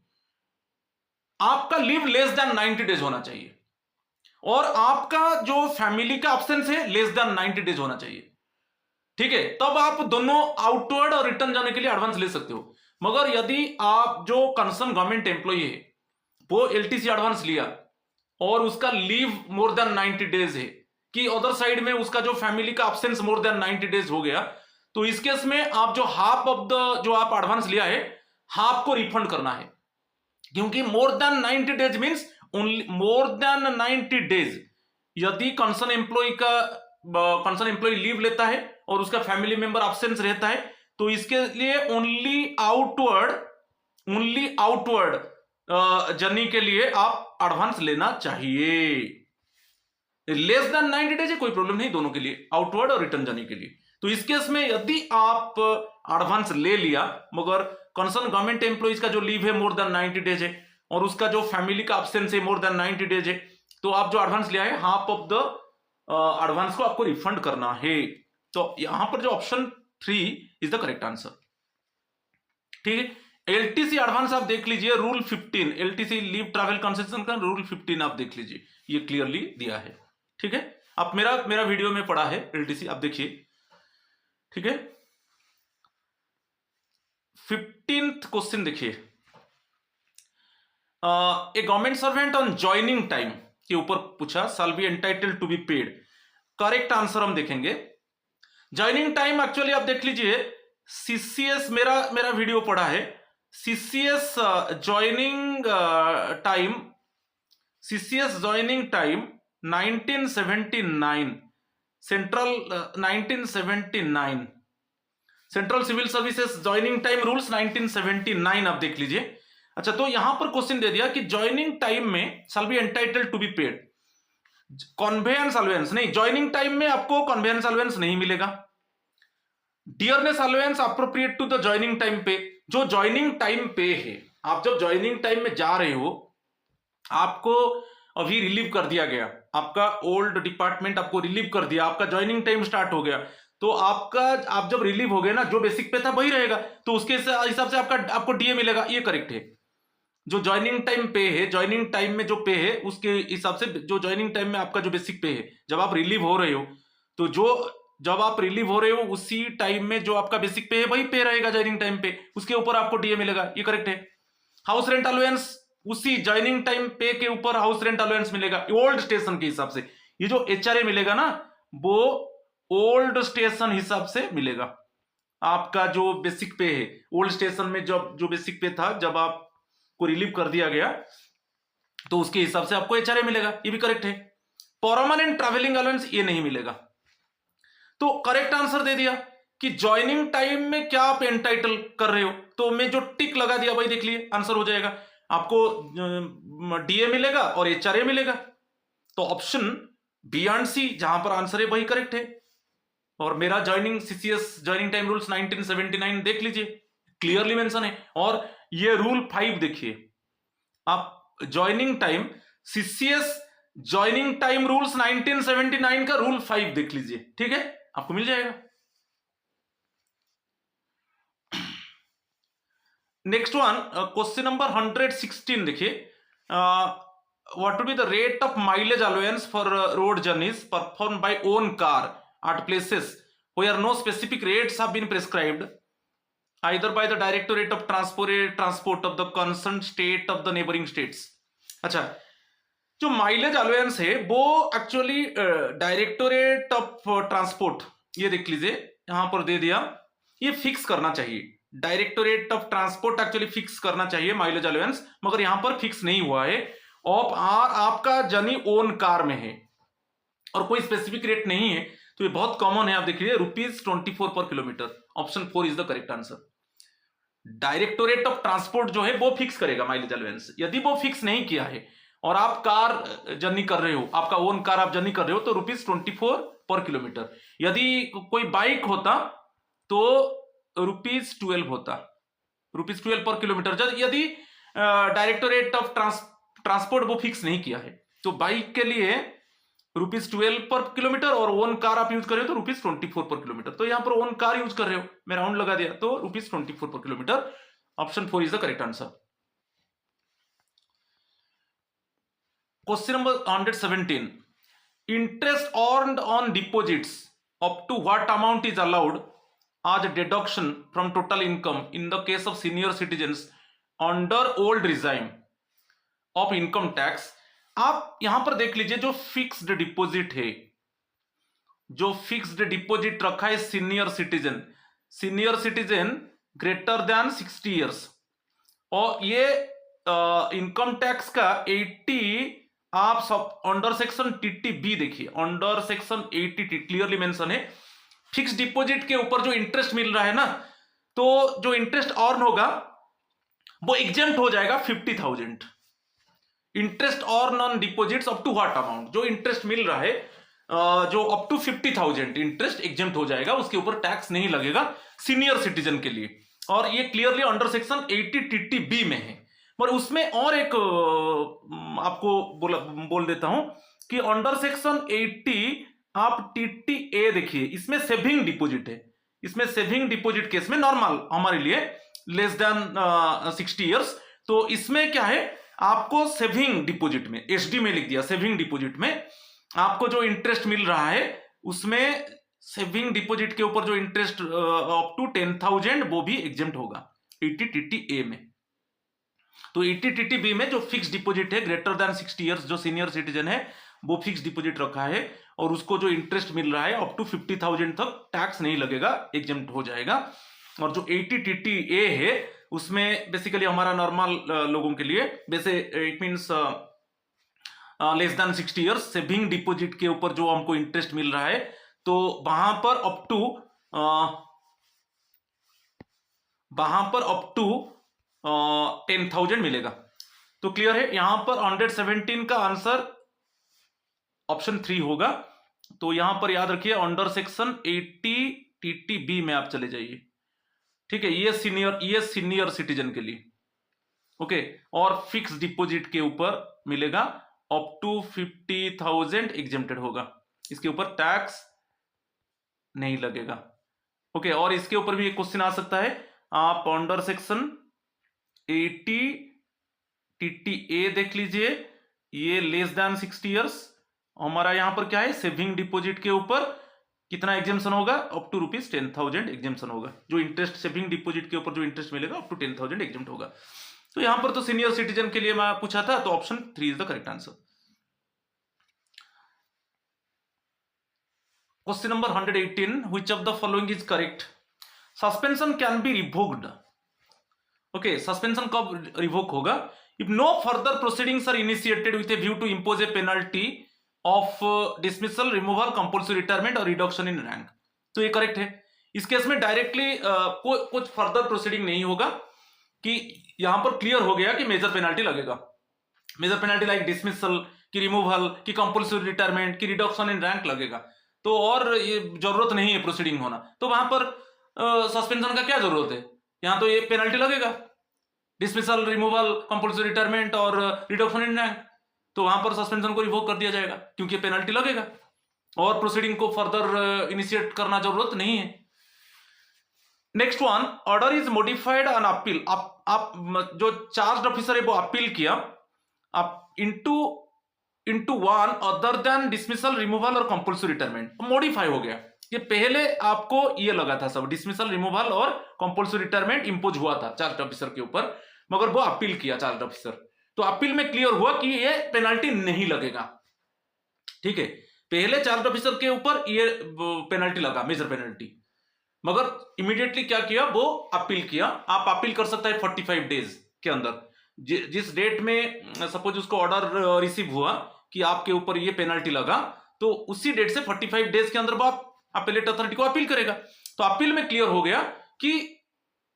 आपका लीव लेस देन 90 डेज होना चाहिए और आपका जो फैमिली का एब्सेंस है लेस देन 90 डेज होना चाहिए। ठीक है, तब आप दोनों आउटवर्ड और रिटर्न जाने के लिए एडवांस ले सकते हो। मगर यदि आप जो कंसर्न गवर्नमेंट एम्प्लॉई है वो LTC एडवांस लिया और उसका लीव मोर देन 90 डेज है, कि अदर साइड में उसका जो फैमिली का एब्सेंस मोर देन 90 डेज हो गया, तो इस केस में आप जो हाफ ऑफ द जो आप एडवांस लिया है हाफ को रिफंड करना है, क्योंकि more than 90 days means only more than 90 days यदि कंसर्न एम्प्लॉय लीव लेता है और उसका फैमिली मेंबर एब्सेंस रहता है, तो इसके लिए ओनली आउटवर्ड जर्नी के लिए आप एडवांस लेना चाहिए। लेस देन 90 डेज है कोई प्रॉब्लम नहीं, दोनों के लिए, आउटवर्ड और रिटर्न जर्नी के लिए। तो इस केस में यदि आप एडवांस ले लिया मगर कंसर्न गवर्नमेंट एम्प्लॉइज का जो लीव है मोर देन 90 डेज है और उसका जो फैमिली का एब्सेंस है मोर देन 90 डेज है, तो आप जो एडवांस लिया है हाफ ऑफ द एडवांस को आपको रिफंड करना है। तो यहां पर जो option 3 is the correct answer. ठीक है, LTC एडवांस आप देख लीजिए, rule 15 LTC leave travel concession का रूल 15 आप देख लीजिए, ये क्लियरली दिया है। ठीक है, आप मेरा वीडियो में पढ़ा है LTC, आप देखिए। ठीक है, 15th क्वेश्चन देखिए, a government servant on joining time के ऊपर पूछा, shall be entitled to be paid. Correct answer हम देखेंगे। ज्वाइनिंग टाइम एक्चुअली आप देख लीजिए, CCS मेरा वीडियो पढ़ा है, CCS joining time 1979 1979 central civil services joining time rules 1979 आप देख लीजिए। अच्छा, तो यहां पर क्वेश्चन दे दिया कि ज्वाइनिंग टाइम में shall be entitled to be paid, conveyance allowance नहीं, ज्वाइनिंग टाइम में आपको कन्वेयंस अलाउंस नहीं मिलेगा, dearness allowance appropriate to the joining time pay जो ज्वाइनिंग टाइम पे है, आप जब ज्वाइनिंग टाइम में जा रहे हो, आपको अभी रिलीव कर दिया गया, आपका ओल्ड डिपार्टमेंट आपको रिलीव कर दिया, आपका ज्वाइनिंग टाइम स्टार्ट हो गया, तो आप जब रिलीव हो गए ना, जो बेसिक पे था वही रहेगा, तो उसके हिसाब से आपको डीए मिलेगा। ये करेक्ट है। जो ज्वाइनिंग टाइम पे है, ज्वाइनिंग टाइम में जो पे है उसके हिसाब से जो ज्वाइनिंग टाइम में आपका जो बेसिक पे है, जब आप रिलीव हो रहे हो, तो जब आप रिलीव हो रहे हो उसी टाइम में जो आपका बेसिक पे है वही पे रहेगा ज्वाइनिंग टाइम पे, उसके ऊपर आपको डीए मिलेगा। ये करेक्ट है। हाउस रेंट अलाउंस उसी ज्वाइनिंग टाइम पे के ऊपर हाउस रेंट अलाउंस मिलेगा ओल्ड स्टेशन के हिसाब से। ये जो एचआरए मिलेगा ना, वो ओल्ड स्टेशन हिसाब से मिलेगा। आपका जो बेसिक पे है ओल्ड स्टेशन में, जब जो बेसिक पे था, जब आपको रिलीव कर दिया गया, तो उसके हिसाब से आपको एचआरए मिलेगा। ये भी करेक्ट है। परमानेंट ट्रैवलिंग अलाउंस ये नहीं मिलेगा। तो करेक्ट आंसर दे दिया कि ज्वाइनिंग टाइम में क्या आप एंटाइटल कर रहे हो, तो मैं जो टिक लगा दिया भाई, देख लिए आंसर हो जाएगा। आपको डीए मिलेगा और एचआरए मिलेगा। तो ऑप्शन बी एंड सी, जहां पर आंसर है वही करेक्ट है। और मेरा joining CCS joining time rules 1979 देख लीजिए, क्लियरली मेंशन है। और ये रूल 5 देखिए, आप joining time CCS joining time rules 1979 का रूल 5 देख लीजिए, ठीक है, आपको मिल जाएगा। नेक्स्ट वन, क्वेश्चन नंबर 116 देखिए, what will be the rate of mileage allowance for road journeys perform by own car at places where no specific rates have been prescribed either by the Directorate of Transport of the concerned state of the neighboring states। अच्छा, जो mileage allowance है वो actually directorate of transport, ये देख लीजिए यहां पर दे दिया, ये फिक्स करना चाहिए। Directorate of transport actually fix करना चाहिए माइलेज अलाउंस, मगर यहां पर फिक्स नहीं हुआ है। और आपका जर्नी ओन कार में है और कोई स्पेसिफिक रेट नहीं है, तो ये बहुत कॉमन है। आप देखिए ₹24 per kilometre, option 4 is the correct answer. Directorate of transport जो है वो फिक्स करेगा माइलेज अलाउंस। यदि वो फिक्स नहीं किया है और आप कार जर्नी कर रहे हो, आपका ओन कार आप जर्नी कर रहे हो, तो ₹24 पर किलोमीटर। यदि कोई बाइक होता तो ₹12 होता, ₹12 पर किलोमीटर। यदि डायरेक्टोरेट ऑफ ट्रांसपोर्ट वो फिक्स नहीं किया है, तो बाइक के लिए ₹12 पर किलोमीटर, और ओन कार आप यूज कर रहे हो तो ₹24 पर किलोमीटर। तो यहां पर ओन कार यूज कर रहे हो, मैं राउंड लगा दिया, तो ₹24 per kilometre, option 4 is the correct answer. Question number 117, interest earned on deposits up to what amount is allowed as deduction from total income in the case of senior citizens under old regime of income tax। आप यहां पर देख लीजिए, जो fixed deposit है, जो fixed deposit रखा है senior citizen greater than 60 years, और ये इनकम टैक्स का 80, आप सब अंडर सेक्शन टीटी बी देखिए, अंडर सेक्शन 80 क्लियरली मेंशन है, फिक्स डिपॉजिट के ऊपर जो इंटरेस्ट मिल रहा है ना, तो जो इंटरेस्ट अर्न होगा वो एग्जेम्प्ट हो जाएगा 50,000। Interest earn on deposits up to what amount, जो इंटरेस्ट मिल रहा है जो अप टू 50,000 इंटरेस्ट एग्जेम्प्ट हो जाएगा, उसके ऊपर टैक्स नहीं लगेगा सीनियर सिटीजन के लिए। और ये clearly under section 80 TT B में है। पर उसमें और एक आपको बोल देता हूं कि अंडर सेक्शन 80 आप टीटी ए देखिए, इसमें सेविंग डिपॉजिट है। इसमें सेविंग डिपॉजिट केस में नॉर्मल हमारे लिए लेस देन 60 इयर्स, तो इसमें क्या है, आपको सेविंग डिपॉजिट में, एसडी में लिख दिया, सेविंग डिपॉजिट में आपको जो इंटरेस्ट मिल रहा है, उसमें सेविंग डिपॉजिट के ऊपर जो इंटरेस्ट अप टू 10,000 वो भी एग्जेम्प्ट होगा 80 टीटी ए में। तो 80 टीटी बी में जो फिक्स डिपॉजिट है ग्रेटर देन 60 इयर्स, जो सीनियर सिटीजन है वो फिक्स डिपॉजिट रखा है, और उसको जो इंटरेस्ट मिल रहा है अप टू 50,000 तक टैक्स नहीं लगेगा, एग्जेम्प्ट हो जाएगा। और जो 80 टीटी ए है उसमें बेसिकली हमारा नॉर्मल लोगों के लिए, वैसे it means less than 60 years, saving deposit के ऊपर जो हमको इंटरेस्ट मिल रहा है, तो वहां पर अप टू 10,000 मिलेगा। तो क्लियर है, यहां पर 117 का आंसर ऑप्शन 3 होगा। तो यहां पर याद रखिए, अंडर सेक्शन 80 टीटी बी में आप चले जाइए, ठीक है, ये सीनियर सिटीजन के लिए। ओके, और फिक्स डिपॉजिट के ऊपर मिलेगा अप टू 50,000 एग्जेम्प्टेड होगा, इसके ऊपर टैक्स नहीं लगेगा। ओके, और इसके ऊपर भी एक क्वेश्चन आ सकता है, आप अंडर सेक्शन 80 TTA देख लीजिए, ये लेस देन 60 ईयर्स। हमारा यहां पर क्या है, सेविंग डिपॉजिट के ऊपर कितना एग्जेम्पशन होगा, अप टू ₹10,000 एग्जेम्पशन होगा। जो इंटरेस्ट सेविंग डिपॉजिट के ऊपर जो इंटरेस्ट मिलेगा अप टू 10,000 एग्जेम्प्ट होगा। तो यहां पर तो सीनियर सिटीजन के लिए मैं पूछा था, तो option 3 is the correct answer. Question number 118, which of the following is correct? Suspension can be revoked. Okay, suspension कब रिवोक होगा? If no further proceedings are initiated with a view to impose a penalty of dismissal, removal, compulsory retirement or reduction in rank. तो ये correct है। इस case में directly कुछ further proceeding नहीं होगा, कि यहां पर क्लियर हो गया कि मेजर पेनल्टी लगेगा। मेजर पेनल्टी लाइक डिसमिसल, की रिमूवल, की कंपल्सरी रिटायरमेंट, की रिडक्शन इन रैंक लगेगा। तो और ये जरूरत नहीं है प्रोसीडिंग होना, तो वहां पर सस्पेंशन का क्या जरूरत है? यहां तो ये पेनल्टी लगेगा, dismissal, removal, compulsory retirement or reduction in rank. तो वहां पर सस्पेंशन को रिवोक कर दिया जाएगा, क्योंकि पेनल्टी लगेगा और प्रोसीडिंग को फर्दर इनिशिएट करना जरूरत नहीं है। Next one, order is modified on appeal. आप जो चार्ज ऑफिसर है वो अपील किया, आप into one other than dismissal, removal और कंपल्सरी रिटायरमेंट, मॉडिफाई हो गया। ये पहले आपको ये लगा था सब डिसमिसल, रिमूवल और कंपल्सरी रिटायरमेंट इंपोज हुआ था चार्ज ऑफिसर के ऊपर, मगर वो अपील किया चार्ज ऑफिसर, तो अपील में क्लियर हुआ कि ये पेनल्टी नहीं लगेगा। ठीक है, पहले चार्ज ऑफिसर के ऊपर ये पेनल्टी लगा, मेजर पेनल्टी, मगर इमीडिएटली क्या किया, वो अपील किया। आप अपील कर सकता है 45 डेज के अंदर, जिस डेट में सपोज उसको ऑर्डर रिसीव हुआ कि आपके ऊपर ये पेनल्टी लगा, तो उसी डेट से 45 डेज के अंदर वो आप अपीलेट अथॉरिटी को अपील करेगा। तो अपील में क्लियर हो गया कि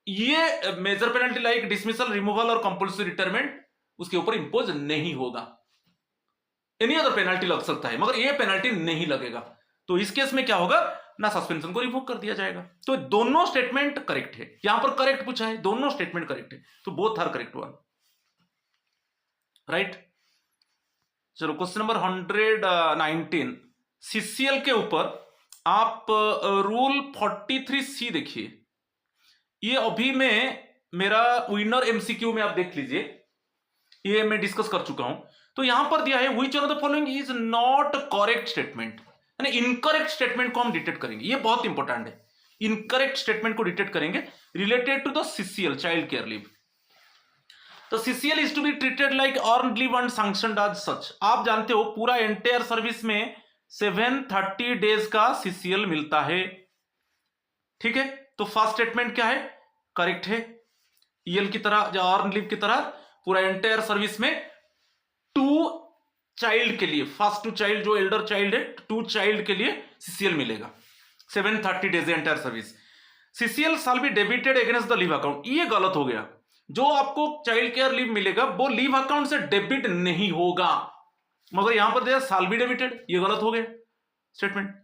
ये major penalty like dismissal, removal और कंपल्सरी रिटायरमेंट उसके ऊपर इंपोज नहीं होगा। एनी अदर पेनल्टी लग सकता है, मगर ये पेनल्टी नहीं लगेगा। तो इस केस में क्या होगा ना, सस्पेंशन को रिवोक कर दिया जाएगा। तो दोनों स्टेटमेंट करेक्ट है, यहां पर करेक्ट पूछा है, दोनों स्टेटमेंट करेक्ट है, तो both are correct one, right. चलो क्वेश्चन नंबर 119, सीसीएल के ऊपर आप रूल 43C देखिए। ये अभी में मेरा विनर एमसीक्यू में आप देख लीजिए, ये मैं डिस्कस कर चुका हूं। तो यहां पर दिया है which one of the following is not correct statement, यानी इनकरेक्ट स्टेटमेंट को हम डिटेक्ट करेंगे। ये बहुत इंपॉर्टेंट है, इनकरेक्ट स्टेटमेंट को डिटेक्ट करेंगे related to the CCL, child care leave. तो CCL is to be treated like earned leave and sanctioned as such. आप जानते हो पूरा एंटायर सर्विस में 730 डेज का सीसीएल मिलता है। ठीक है, तो फर्स्ट स्टेटमेंट क्या है, करेक्ट है। ईएल की तरह या अर्न लीव की तरह पूरा एंटायर सर्विस में 2 चाइल्ड के लिए, फर्स्ट 2 चाइल्ड जो एल्डर चाइल्ड है, 2 चाइल्ड के लिए सीसीएल मिलेगा 730 days entire service. CCL shall be debited against the leave account. ये गलत हो गया, जो आपको चाइल्ड केयर लीव मिलेगा वो लीव अकाउंट से डेबिट नहीं होगा, मगर यहां पर दिया शैल बी डेबिटेड, ये गलत हो गया statement.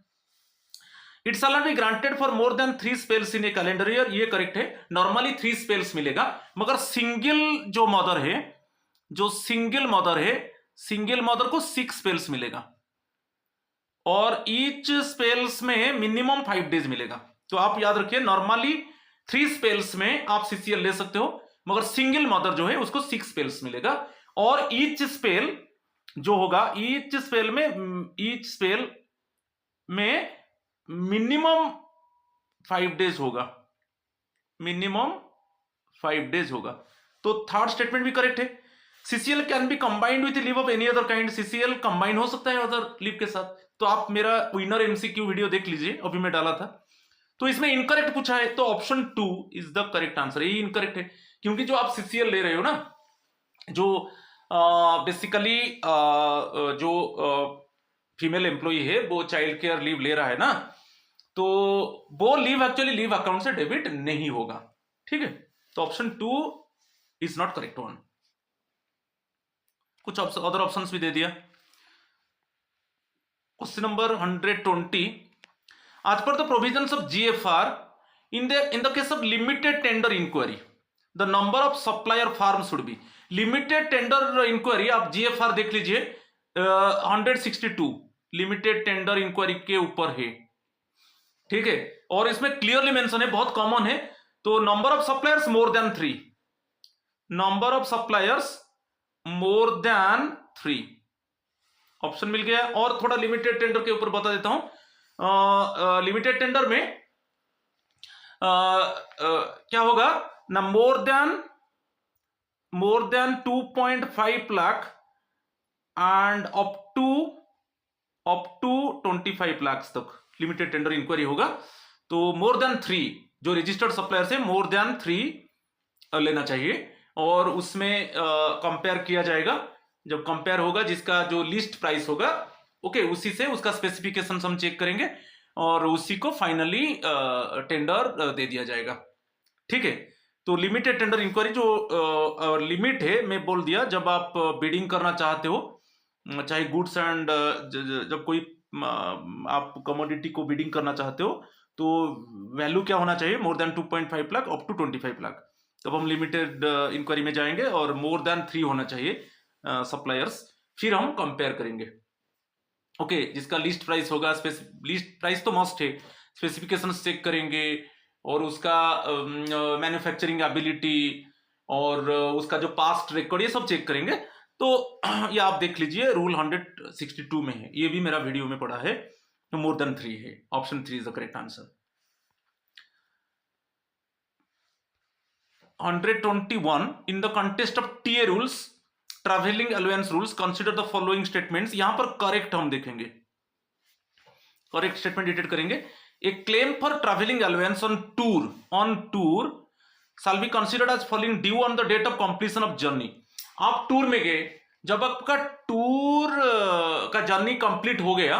It shall not be granted for more than 3 spells in A calendar year, ये करेक्ट है। नॉर्मली 3 स्पेल्स मिलेगा, मगर सिंगल जो मदर है, जो सिंगल मदर को 6 स्पेल्स मिलेगा, और ईच स्पेल्स में मिनिमम 5 डेज मिलेगा। तो आप याद रखिए, नॉर्मली 3 स्पेल्स में आप सीसीएल ले सकते हो, मगर सिंगल मदर जो है उसको 6 स्पेल्स मिलेगा। और ईच स्पेल जो होगा, ईच स्पेल में मिनिमम 5 डेज होगा, मिनिमम 5 डेज होगा। तो थर्ड स्टेटमेंट भी करेक्ट है। CCL can be combined with leave of any other kind, CCL combine हो सकता है अदर लीव के साथ। तो आप मेरा विनर एमसीक्यू वीडियो देख लीजिए, अभी मैं डाला था। तो इसमें इनकरेक्ट पूछा है, तो option 2 is the correct answer. ये इनकरेक्ट है, क्योंकि जो आप सीसीएल ले रहे हो ना, जो बेसिकली जो फीमेल एम्प्लॉई है वो चाइल्ड केयर लीव ले रहा है ना, तो वो लीव एक्चुअली लीव अकाउंट से डेबिट नहीं होगा। ठीक है, तो option 2 is not correct one. कुछ अदर ऑप्शंस भी दे दिया। Question number 120, as per the provisions of GFR, In the case of limited tender inquiry, the number of supplier firms should be limited tender inquiry. आप GFR देख लीजिए 162 limited tender inquiry के ऊपर है, ठीक है, और इसमें क्लियरली मेंशन है, बहुत कॉमन है। तो number of suppliers more than 3, number of suppliers more than 3 option मिल गया। और थोड़ा लिमिटेड टेंडर के ऊपर बता देता हूं। लिमिटेड टेंडर में क्या होगा ना, more than 2.5 lakh and up to 25 lakh तक लिमिटेड टेंडर इंक्वायरी होगा। तो मोर देन 3 जो रजिस्टर्ड सप्लायर से मोर देन 3 लेना चाहिए, और उसमें कंपेयर किया जाएगा। जब कंपेयर होगा जिसका जो लिस्ट प्राइस होगा, ओके, उसी से उसका स्पेसिफिकेशन हम चेक करेंगे और उसी को फाइनली टेंडर दे दिया जाएगा, ठीक है। तो लिमिटेड टेंडर इंक्वायरी जो लिमिट है, मैं बोल दिया, जब आप बिडिंग करना चाहते हो, चाहे गुड्स एंड जब कोई आप कमोडिटी को बिडिंग करना चाहते हो, तो वैल्यू क्या होना चाहिए, more than 2.5 lakh up to 25 lakh. तब हम लिमिटेड इंक्वायरी में जाएंगे और मोर देन 3 होना चाहिए सप्लायर्स, फिर हम कंपेयर करेंगे, ओके। जिसका लिस्ट प्राइस होगा, लिस्ट प्राइस तो मस्ट है, स्पेसिफिकेशन चेक करेंगे और उसका मैन्युफैक्चरिंग एबिलिटी और उसका जो पास्ट रिकॉर्ड, ये सब चेक करेंगे। तो ये आप देख लीजिए, रूल 162 में है, ये भी मेरा वीडियो में पढ़ा है, तो मोर देन 3 है, option 3 is the correct answer. 121 in the contest of TA rules, travelling allowance rules, consider the following statements. यहां पर करेक्ट हम देखेंगे, करेक्ट स्टेटमेंट डिटेक्ट करेंगे। A claim for travelling allowance on tour shall be considered as following due on the date of completion of journey. आप tour में गए, जब आपका टूर का जर्नी कंप्लीट हो गया,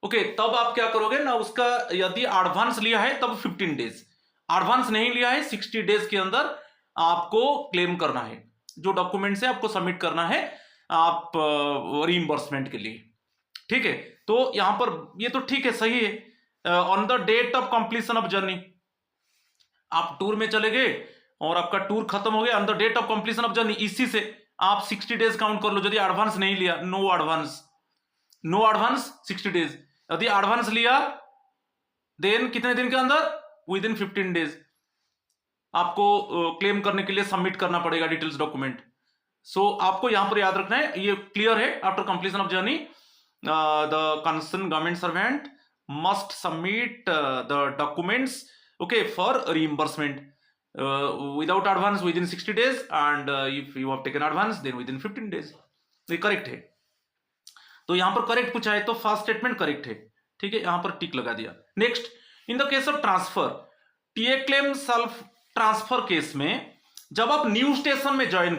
ओके, तब आप क्या करोगे ना, उसका यदि एडवांस लिया है तब 15 डेज, एडवांस नहीं लिया है 60 डेज के अंदर आपको क्लेम करना है। जो डॉक्यूमेंट से आपको सबमिट करना है आप रीइंबर्समेंट के लिए, ठीक है। तो यहां पर ये तो ठीक है, सही है। On the date of completion of journey, आप टूर में चले गए और आपका टूर खत्म हो गया, on the date of completion of journey, इसी से आप 60 डेज काउंट कर लो। यदि एडवांस नहीं लिया, नो एडवांस 60 डेज। यदि एडवांस लिया देन कितने दिन के अंदर, विद इन 15 डेज आपको क्लेम करने के लिए सबमिट करना पड़ेगा डिटेल्स डॉक्यूमेंट। सो आपको यहां पर याद रखना है, ये क्लियर है, after completion of journey the concern government servant must submit the documents, okay, for reimbursement without advance within 60 days, and if you have taken advance then within 15 days. ये correct है। तो यहां पर correct पूछा है तो first statement correct है, ठीक है, यहां पर टिक लगा दिया। Next, in the case of transfer, TA claim self transfer case में, जब आप न्यू स्टेशन में ज्वाइन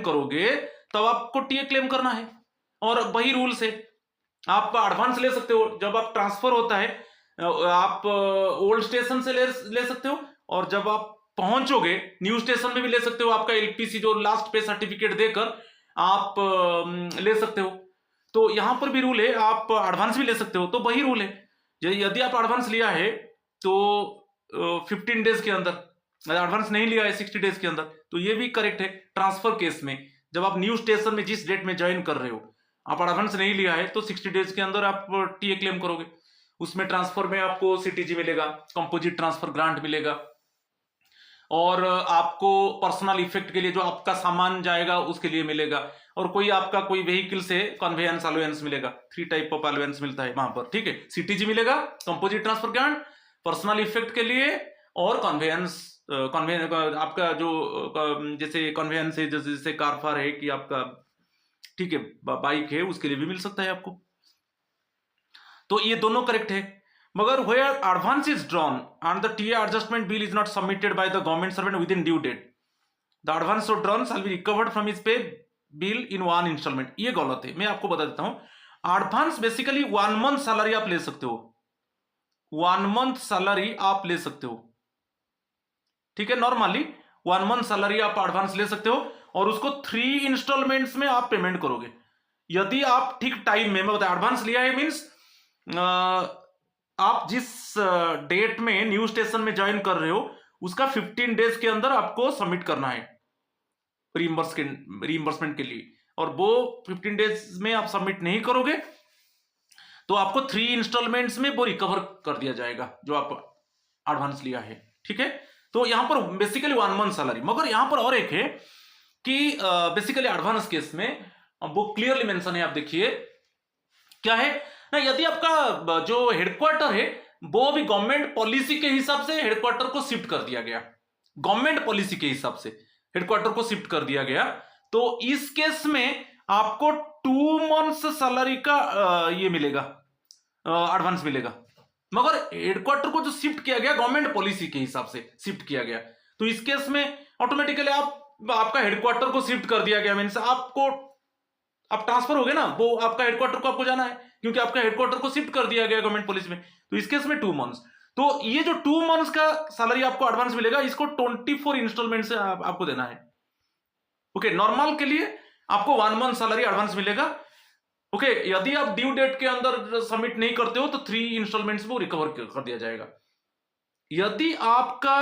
करोगे, तब आपको टीए क्लेम करना है, और वही रूल्स है। आप एडवांस ले सकते हो, जब आप ट्रांसफर होता है आप ओल्ड स्टेशन से ले सकते हो, और जब आप पहुंचोगे न्यू स्टेशन में भी ले सकते हो, आपका एलपीसी जो लास्ट पे सर्टिफिकेट देकर आप ले सकते हो। तो यहां पर भी रूल है, आप एडवांस भी ले सकते हो, तो वही रूल है। यदि आप एडवांस लिया है तो 15 डेज के अंदर, एडवांस नहीं लिया है 60 डेज के अंदर, तो ये भी करेक्ट है। ट्रांसफर केस में जब आप न्यू स्टेशन में जिस डेट में ज्वाइन कर रहे हो, आप एडवांस नहीं लिया है, तो 60 डेज के अंदर आप टीए क्लेम करोगे। उसमें ट्रांसफर में आपको सीटीजी मिलेगा, कंपोजिट ट्रांसफर ग्रांट मिलेगा, और आपको पर्सनल इफेक्ट के लिए जो आपका सामान जाएगा उसके लिए मिलेगा, और कोई आपका कोई व्हीकल से कन्वेयंस अलाउंस मिलेगा। 3 टाइप ऑफ अलाउंस मिलता है वहां पर, ठीक है। सीटीजी मिलेगा, composite transfer grant, personal effect के लिए, और कन्वेयंस आपका जो जैसे कन्वेयंस है, जैसे कारफार है कि आपका, ठीक है, बाइक है, उसके लिए भी मिल सकता है आपको। तो ये दोनों करेक्ट है। मगर where advance is drawn and the TA adjustment bill is not submitted by the government servant within due date, the advance so drawn shall be recovered from his pay bill in one installment, ये गलत है। मैं आपको बता देता हूं, advance basically 1 month salary आप ले सकते हो, 1 मंथ सैलरी आप ले सकते हो, ठीक है। नॉर्मली 1 मंथ सैलरी आप एडवांस ले सकते हो, और उसको 3 इंस्टॉलमेंट्स में आप पेमेंट करोगे। यदि आप ठीक टाइम में, मैं बता, एडवांस लिया है मीन्स आप जिस डेट में न्यू स्टेशन में ज्वाइन कर रहे हो उसका 15 डेज के अंदर आपको सबमिट करना है रीइंबर्समेंट के लिए, और वो 15 डेज में आप सबमिट नहीं करोगे तो आपको 3 इंस्टॉलमेंट्स में वो रिकवर कर दिया जाएगा जो आप एडवांस लिया है। ठीक है, तो यहां पर बेसिकली 1 मंथ सैलरी। मगर यहां पर और एक है कि बेसिकली एडवांस केस में वो क्लियरली मेंशन है, आप देखिए क्या है ना, यदि आपका जो हेडक्वार्टर है वो भी गवर्नमेंट पॉलिसी के हिसाब से हेडक्वार्टर को शिफ्ट कर दिया गया, गवर्नमेंट पॉलिसी के हिसाब से हेडक्वार्टर को शिफ्ट कर दिया गया, तो इस केस में आपको 2 मंथ्स सैलरी का ये मिलेगा, एडवांस मिलेगा। मगर हेडक्वार्टर को जो शिफ्ट किया गया गवर्नमेंट पॉलिसी के हिसाब से शिफ्ट किया गया, तो इस केस में ऑटोमेटिकली आपका हेडक्वार्टर को शिफ्ट कर दिया गया, मीन्स आप ट्रांसफर हो गए ना, वो आपका हेडक्वार्टर को आपको जाना है क्योंकि आपका हेडक्वार्टर को शिफ्ट कर दिया गया गवर्नमेंट पॉलिसी में। तो इस केस में 2 मंथ्स, तो ये जो 2 मंथ्स का सैलरी आपको एडवांस मिलेगा इसको 24 इंस्टॉलमेंट से आपको देना है। ओके, नॉर्मल के लिए आपको 1 मंथ सैलरी एडवांस मिलेगा। ओके, यदि आप ड्यू डेट के अंदर सबमिट नहीं करते हो तो 3 इंस्टॉलमेंट्स में रिकवर कर दिया जाएगा। यदि आपका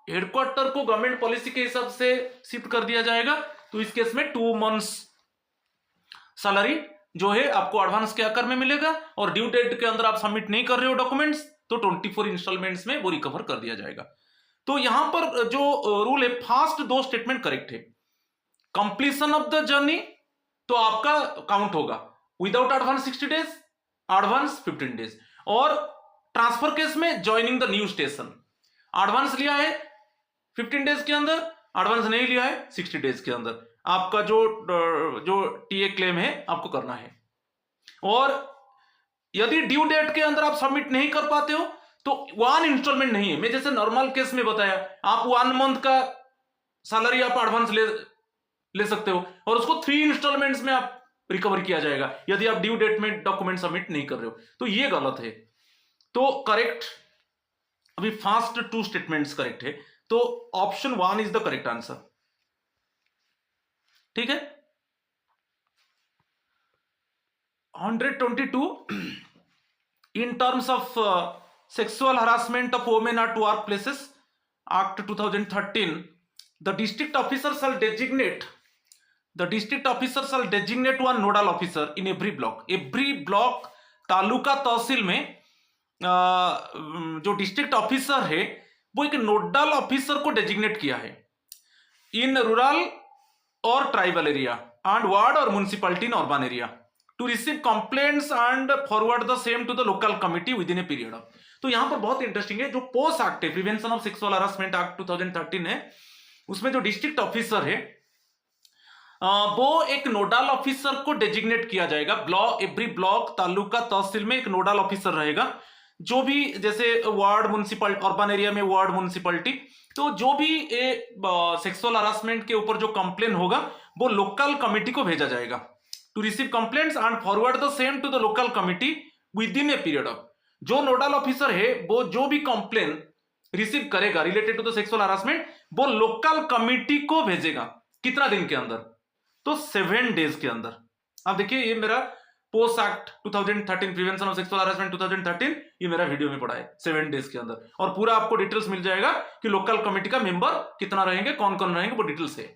हेडक्वार्टर को गवर्नमेंट पॉलिसी के हिसाब से शिफ्ट कर दिया जाएगा तो इस केस में 2 मंथ्स सैलरी जो है आपको एडवांस के आकार में मिलेगा, और ड्यू डेट के अंदर आप सबमिट नहीं कर रहे हो डॉक्यूमेंट्स तो 24 इंस्टॉलमेंट्स में वो रिकवर कर दिया जाएगा। तो यहां पर जो रूल है, फर्स्ट 2 स्टेटमेंट करेक्ट है। कंप्लीशन ऑफ द जर्नी तो आपका काउंट होगा, without advance 60 days, advance 15 days, और ट्रांसफर केस में joining the new station, advance लिया है 15 डेज के अंदर, एडवांस नहीं लिया है 60 डेज के अंदर, आपका जो टीए क्लेम है आपको करना है। और यदि ड्यू डेट के अंदर आप सबमिट नहीं कर पाते हो तो 1 इंस्टॉलमेंट नहीं है, मैं जैसे नॉर्मल केस में बताया, आप 1 मंथ का सैलरी आप एडवांस ले सकते हो और उसको 3 इंस्टॉलमेंट्स में आप रिकवर किया जाएगा यदि आप ड्यू डेट में डॉक्यूमेंट सबमिट नहीं कर रहे हो, तो ये गलत है। तो करेक्ट, अभी फर्स्ट 2 स्टेटमेंट्स करेक्ट है, तो option 1 is the correct answer. ठीक है, 122 in terms of sexual harassment of women at workplaces Act 2013, the district officer shall designate one nodal officer in every block taluka तहसील में जो डिस्ट्रिक्ट ऑफिसर है वो एक nodal officer को डेजिग्नेट किया है in rural or tribal area and ward or municipality in urban area to receive complaints and forward the same to the local committee within a period of. तो यहां पर बहुत interesting है, जो post act है, prevention of sexual harassment act 2013 है, उसमें जो डिस्ट्रिक्ट ऑफिसर है वो एक नोडल ऑफिसर को डेजिग्नेट किया जाएगा। एवरी ब्लॉक तालुका तहसील में एक नोडल ऑफिसर रहेगा, जो भी जैसे वार्ड म्युनिसिपैलिटी, अर्बन एरिया में वार्ड म्युनिसिपैलिटी, तो जो भी सेक्सुअल हरासमेंट के ऊपर जो कंप्लेन होगा वो लोकल कमिटी को भेजा जाएगा to receive complaints and forward the same to the local committee within a period of. जो नोडल ऑफिसर है वो जो भी कंप्लेन रिसीव करेगा related to the sexual harassment वो लोकल कमिटी को भेजेगा। कितना दिन के अंदर? तो 7 डेज के अंदर। अब देखिए ये मेरा post act 2013 prevention of sexual harassment 2013 ये मेरा वीडियो में पड़ा है 7 डेज के अंदर, और पूरा आपको डिटेल्स मिल जाएगा कि लोकल कमिटी का मेंबर कितना रहेंगे, कौन कौन रहेंगे, वो डिटेल्स है।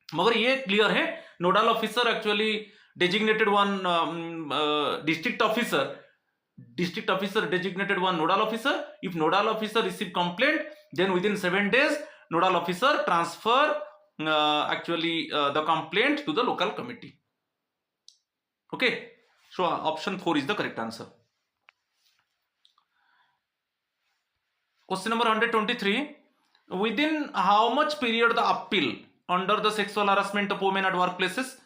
मगर ये क्लियर है, nodal officer actually designated one district officer designated one nodal officer. If nodal officer receive complaint, then within 7 days nodal officer transfer the complaint to the local committee. Okay, so option 4 is the correct answer. Question number 123, within how much period the appeal under the sexual harassment of women at workplaces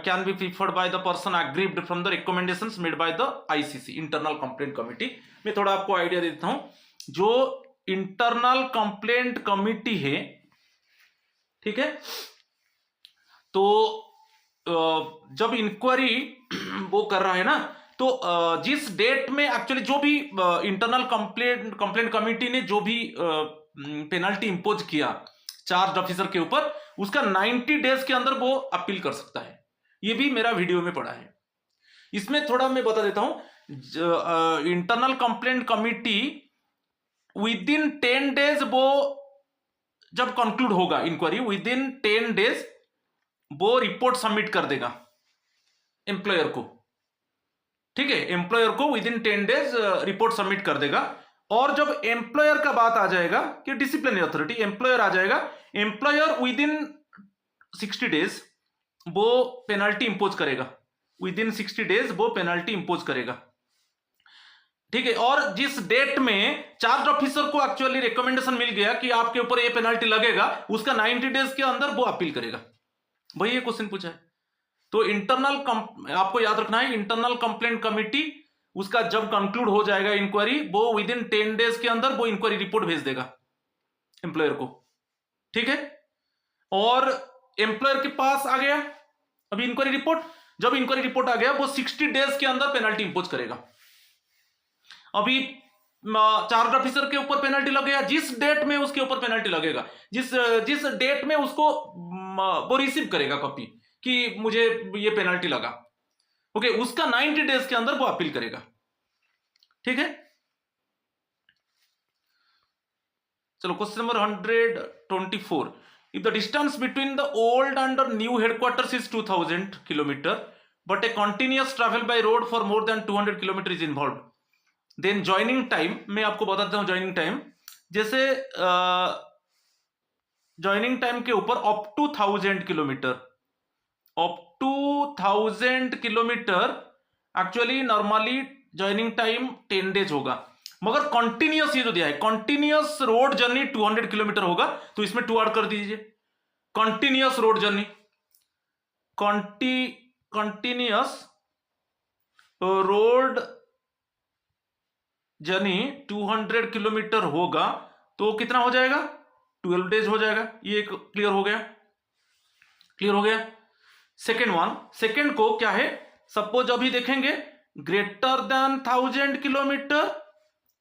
can be preferred by the person aggrieved from the recommendations made by the ICC, Internal Complaint Committee. मैं थोड़ा आपको idea देता हूं, जो internal complaint committee है, ठीक है, तो जब इंक्वायरी वो कर रहा है ना, तो जिस डेट में एक्चुअली जो भी इंटरनल कंप्लेंट कमिटी ने जो भी पेनल्टी इंपोज किया चार्ज ऑफिसर के ऊपर, उसका 90 डेज के अंदर वो अपील कर सकता है। ये भी मेरा वीडियो में पड़ा है। इसमें थोड़ा मैं बता देता हूं internal complaint committee with in 10 days वो जब कंक्लूड होगा इंक्वायरी, विद इन 10 डेज वो रिपोर्ट सबमिट कर देगा एम्प्लॉयर को। ठीक है, एम्प्लॉयर को with in 10 days report submit कर देगा। और जब एम्प्लॉयर का बात आ जाएगा कि डिसिप्लिनरी अथॉरिटी, एम्प्लॉयर आ जाएगा, एम्प्लॉयर विद इन 60 डेज वो पेनल्टी इंपोज करेगा, विद इन 60 डेज वो पेनल्टी इंपोज करेगा। ठीक है, और जिस डेट में चार्ज ऑफिसर को एक्चुअली रिकमेंडेशन मिल गया कि आपके ऊपर ये पेनल्टी लगेगा, उसका 90 डेज के अंदर वो अपील करेगा। भाई ये क्वेश्चन पूछा है। तो इंटरनल आपको याद रखना है, इंटरनल कंप्लेंट कमिटी उसका जब कंक्लूड हो जाएगा इंक्वायरी, वो विद इन 10 डेज के अंदर वो इंक्वायरी रिपोर्ट भेज देगा एम्प्लॉयर को। ठीक है, और एम्प्लॉयर के पास आ गया अभी इंक्वायरी रिपोर्ट, जब इंक्वायरी रिपोर्ट आ गया वो 60 डेज के अंदर पेनल्टी इंपोज करेगा। अभी चार्ज ऑफिसर के ऊपर पेनल्टी लगेगा, जिस डेट में उसके ऊपर पेनल्टी लगेगा, जिस डेट में उसको वो रिसीव करेगा कॉपी कि मुझे ये पेनल्टी लगा, ओके, उसका 90 डेज के अंदर वो अपील करेगा। ठीक है, चलो question number 124। If the distance between the old and new headquarters is 2000 kilometre but a continuous travel by road for more than 200 kilometre is involve, then joining time, मैं आपको बताता हूं ज्वाइनिंग टाइम। जैसे joining time के ऊपर up to 1000 kilometre, up to 1000 kilometre actually normally joining time 10 days होगा, मगर continuous ये जो दिया है कंटिन्यूअस रोड जर्नी 200 किलोमीटर होगा, तो इसमें 2 ऐड कर दीजिए। Continuous road journey, continuous road journey 200 kilometre होगा, तो कितना हो जाएगा? 12 डेज हो जाएगा। ये क्लियर हो गया, क्लियर हो गया। सेकेंड को क्या है, सपोज अभी देखेंगे greater than 1000 kilometre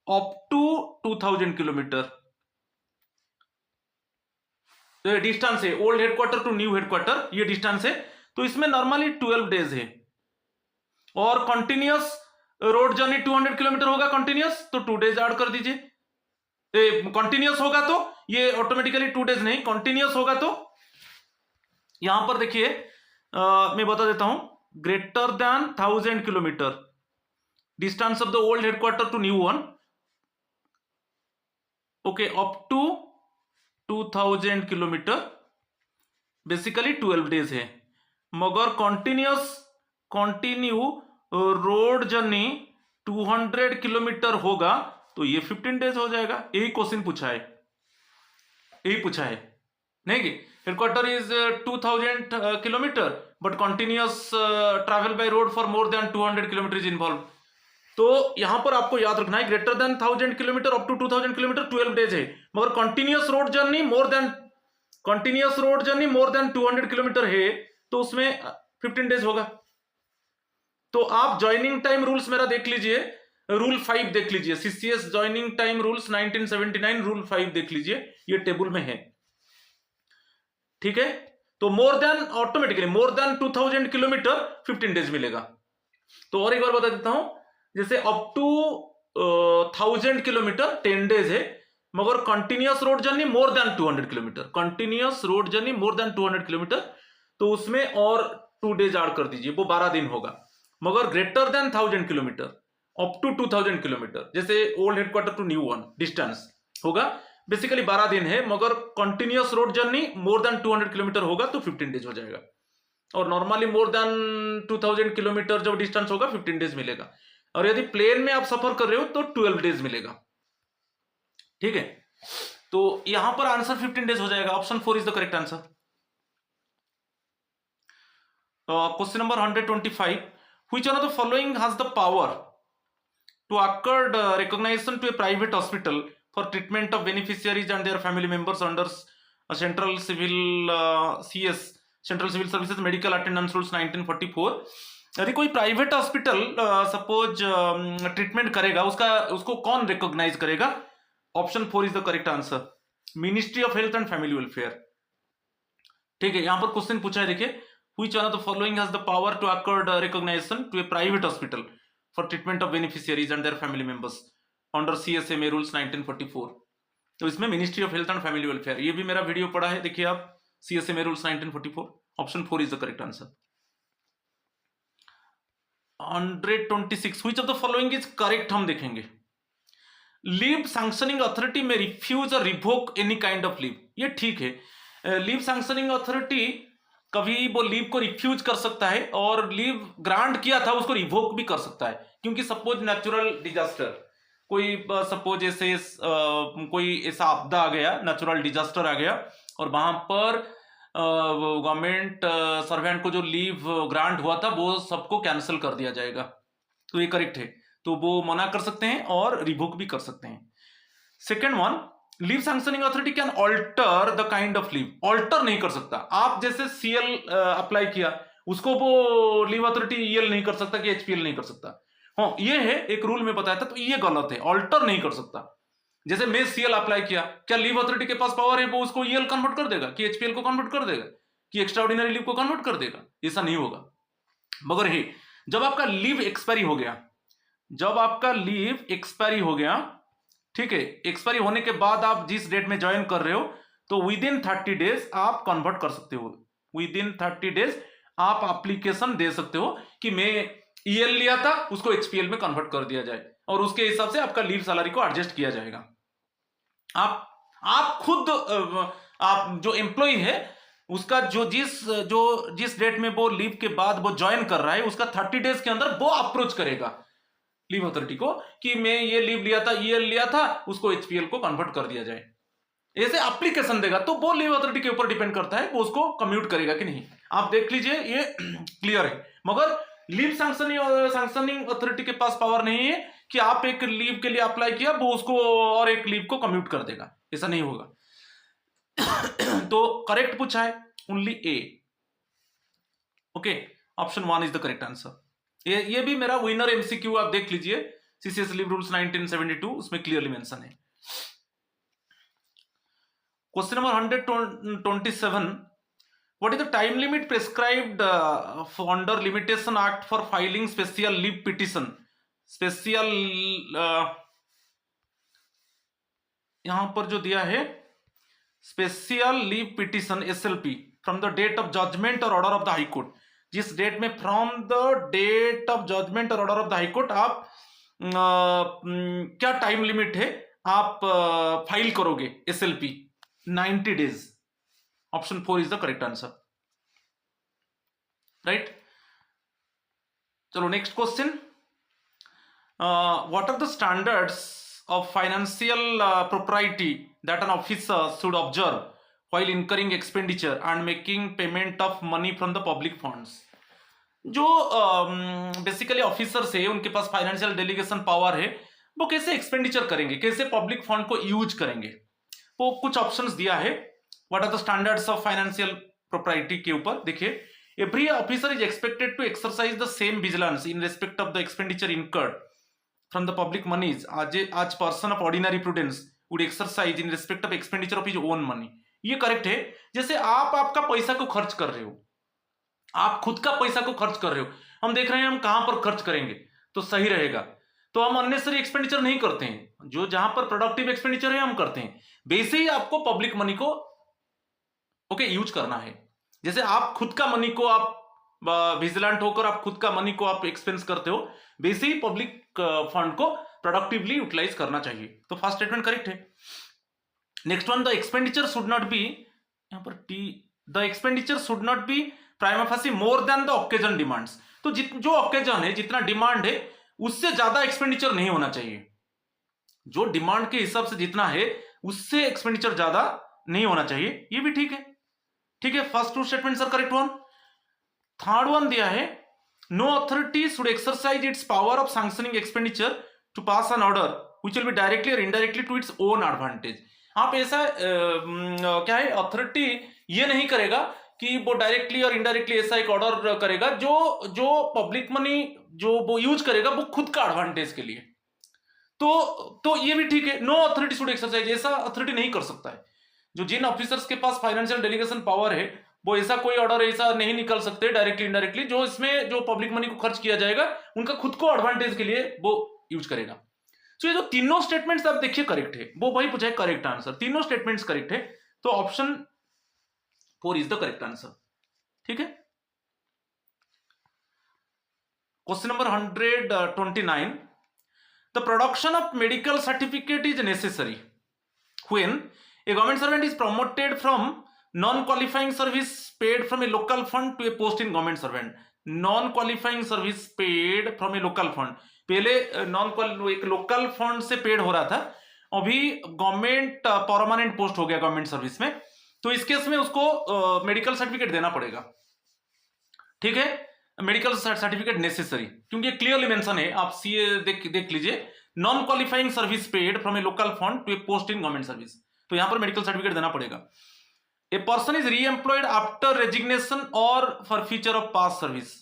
up to 2000 kilometre, तो डिस्टेंस है old headquarter to new headquarter, ये डिस्टेंस है, तो इसमें नॉर्मली 12 डेज है। और कंटिन्यूअस रोड जर्नी 200 किलोमीटर होगा कंटिन्यूअस, तो 2 डेज ऐड कर दीजिए। कंटिन्यूअस होगा तो ये ऑटोमेटिकली 2 डेज नहीं, कंटिन्यूअस होगा तो यहां पर देखिए मैं बता देता हूं, greater than 1000 kilometre distance of the old headquarter to new one, okay, up to 2000 kilometre basically 12 days है। मगर कंटिन्यू रोड जर्नी 200 किलोमीटर होगा तो ये 15 डेज हो जाएगा। यही क्वेश्चन पूछा है, यही पूछा है नहीं कि headquarter is 2000 kilometre but continuous travel by road for more than 200 kilometre is involve. तो यहां पर आपको याद रखना है greater than 1000 kilometre up to 2000 kilometre 12 days है, मगर continuous road journey more than 200 kilometre है तो उसमें 15 डेज होगा। तो आप ज्वाइनिंग टाइम रूल्स मेरा देख लीजिए, रूल 5 देख लीजिए, CCS joining time rules 1979 rule 5 देख लीजिए, ये टेबल में है। ठीक है, तो मोर देन ऑटोमेटिकली मोर देन 2000 किलोमीटर 15 डेज मिलेगा। तो और एक बार बता देता हूं, जैसे अप टू 1000 किलोमीटर 10 डेज है, मगर continuous road journey more than 200 kilometre, continuous road journey more than 200 kilometre, तो उसमें और 2 डेज ऐड कर दीजिए, वो 12 दिन होगा। मगर greater than 1000 kilometre up to 2000 kilometre, जैसे old headquarter to new one distance होगा, बेसिकली 12 दिन है, मगर continuous road journey more than 200 kilometre होगा तो 15 डेज हो जाएगा। और नॉर्मली मोर देन 2000 किलोमीटर जब डिस्टेंस होगा 15 डेज मिलेगा, और यदि प्लेन में आप सफर कर रहे हो तो 12 डेज मिलेगा। ठीक है, तो यहां पर आंसर 15 डेज हो जाएगा। Option 4 is the correct answer. Question number 125, which one of the following has the power to accord recognition to a private hospital for treatment of beneficiaries and their family members under Central Civil Central Civil Services Medical Attendance Rules 1944? यदि कोई private hospital suppose treatment करेगा, उसको कौन recognise करेगा? Option 4 is the correct answer, ministry of health and family welfare. ठीक है, यहां पर क्वेश्चन पूछा है, देखिए which one of the following has the power to accord recognition to a private hospital for treatment of beneficiaries and their family members under CSMA rules 1944। तो इसमें ministry of health and family welfare, ये भी मेरा video पड़ा है, देखिए आप, CSMA rules 1944। Option 4 is the correct answer. 126 which of the following is correct हम देखेंगे। लीव सैंक्शनिंग अथॉरिटी में रिफ्यूज और revoke any kind of leave, ये ठीक है। लीव सैंक्शनिंग अथॉरिटी कभी वो लीव को रिफ्यूज कर सकता है और लीव ग्रांट किया था उसको रिवोक भी कर सकता है, क्योंकि सपोज नेचुरल डिजास्टर, कोई सपोज ऐसे कोई ऐसा आपदा आ गया, नेचुरल डिजास्टर आ गया और वहां पर गवर्नमेंट सर्वेंट को जो लीव ग्रांट हुआ था वो सबको कैंसिल कर दिया जाएगा, तो ये करेक्ट है। तो वो मना कर सकते हैं और रिवोक भी कर सकते हैं। Second one, leave sanctioning authority can alter the kind of leave, alter नहीं कर सकता। आप जैसे CL अप्लाई किया, उसको वो लीव अथॉरिटी EL नहीं कर सकता कि HPL नहीं कर सकता। हाँ, ये है एक रूल में बताया था, तो ये गलत है, ऑल्टर नहीं कर सकता। जैसे मैं CL अप्लाई किया, क्या लीव अथॉरिटी के पास पावर है वो उसको EL कन्वर्ट कर देगा, कि HPL को कन्वर्ट कर देगा, कि एक्स्ट्राऑर्डिनरी लीव को कन्वर्ट कर देगा? ऐसा नहीं होगा। मगर है, जब आपका लीव एक्सपायरी हो गया, जब आपका लीव एक्सपायरी हो गया, ठीक है, एक्सपायरी होने के बाद आप जिस डेट में ज्वाइन कर रहे हो, तो विद इन 30 डेज आप कन्वर्ट कर सकते हो। विद इन 30 डेज आप एप्लीकेशन दे सकते हो कि मैं EL लिया था, उसको HPL में कन्वर्ट कर दिया जाए और उसके हिसाब से आपका लीव सैलरी को एडजस्ट किया जाएगा। आप खुद, आप जो एम्प्लॉय है उसका जो जिस डेट में वो लीव के बाद वो ज्वाइन कर रहा है, उसका 30 डेज के अंदर वो अप्रोच करेगा लीव अथॉरिटी को कि मैं ये लीव लिया था, EL लिया था, उसको HPL को कन्वर्ट कर दिया जाए। ऐसे एप्लीकेशन देगा, तो वो लीव अथॉरिटी के ऊपर डिपेंड करता है वो उसको कम्यूट करेगा कि नहीं। आप देख लीजिए, ये क्लियर है। मगर लीव सैंक्शनिंग अथॉरिटी के पास पावर नहीं है कि आप एक लीव के लिए अप्लाई किया वो उसको और एक लीव को कम्यूट कर देगा, ऐसा नहीं होगा। तो करेक्ट पूछा है only A। Okay, option 1 is the correct answer. ये भी मेरा विनर MCQ आप देख लीजिए, CCS लीव रूल्स 1972, उसमें क्लियरली मेंशन है। Question number 127, what is the time limit prescribed under Limitation Act for filing special leave petition? Special यहां पर जो दिया है, special leave petition SLP from the date of judgement और order of the high court, जिस date में from the date of judgement और order of the high court आप क्या टाइम लिमिट है आप फाइल करोगे SLP, 90 days. Option 4 is the correct answer, right. चलो next question, what are the standards of financial propriety that an officer should observe while incurring expenditure and making payment of money from the public funds? जो basically officers है उनके पास financial delegation power है, वो कैसे expenditure करेंगे, कैसे public fund को use करेंगे, वो कुछ ऑप्शंस दिया है। What are the standards of financial propriety के ऊपर देखिए, every officer is expected to exercise the same vigilance in respect of the expenditure incurred from the public monies as person of ordinary prudence would exercise in respect of expenditure of his own money। ये correct है। जैसे आप आपका पैसा को खर्च कर रहे हो, आप खुद का पैसा को खर्च कर रहे हो, हम देख रहे हैं हम कहां पर खर्च करेंगे तो सही रहेगा, तो हम अननेसेसरी एक्सपेंडिचर नहीं करते हैं, जो जहां पर प्रोडक्टिव एक्सपेंडिचर है हम करते हैं। वैसे ही आपको पब्लिक मनी को यूज करना है। जैसे आप खुद का मनी को आप विजिलेंट होकर आप खुद का मनी को आप एक्सपेंस करते हो, वैसे ही पब्लिक फंड को प्रोडक्टिवली यूटिलाइज करना चाहिए। तो फर्स्ट स्टेटमेंट करेक्ट है। Next one, the expenditure should not B, यहां पर T, the expenditure should not B prima facie more than the occasion demands. तो जो ऑकेजन है, जितना डिमांड है उससे ज्यादा एक्सपेंडिचर नहीं होना चाहिए। जो डिमांड के हिसाब से जितना है उससे एक्सपेंडिचर ज्यादा नहीं होना चाहिए, ये भी ठीक है। ठीक है, first two statement sir correct one. Third one दिया है, no authority should exercise its power of sanctioning expenditure to pass an order which will be directly or indirectly to its own advantage। आप ऐसा क्या है, authority ये नहीं करेगा कि वो डायरेक्टली और इनडायरेक्टली ऐसा एक ऑर्डर करेगा जो पब्लिक मनी जो वो यूज करेगा वो खुद का एडवांटेज के लिए। तो ये भी ठीक है, नो अथॉरिटी शुड एक्सरसाइज, ऐसा अथॉरिटी नहीं कर सकता है। जो जिन ऑफिसर्स के पास फाइनेंशियल डेलीगेशन पावर है वो ऐसा कोई ऑर्डर ऐसा नहीं निकल सकते डायरेक्टली इनडायरेक्टली जो इसमें जो पब्लिक मनी को खर्च किया जाएगा उनका खुद को एडवांटेज के लिए वो यूज करेगा। तो ये जो तीनों स्टेटमेंट्स आप देखिए करेक्ट है, वो वही पूछा है करेक्ट आंसर, तीनों स्टेटमेंट्स करेक्ट है, तो option 4 is the correct answer. ठीक है, question number 129, the production of medical certificate is necessary when a government servant is promoted from non-qualifying service paid from a local fund to a post in government servant। non-qualifying service paid from a local fund, पहले एक local fund से paid हो रहा था, अभी government permanent post हो गया government service में, तो इस केस में उसको मेडिकल सर्टिफिकेट देना पड़ेगा। ठीक है, मेडिकल सर्टिफिकेट नेसेसरी, क्योंकि क्लियरली मेंशन है, आप सीए देख लीजिए, non qualifying service paid from a local fund to a post in government service, तो यहां पर मेडिकल सर्टिफिकेट देना पड़ेगा। A person is reemployed after resignation और for future of past service,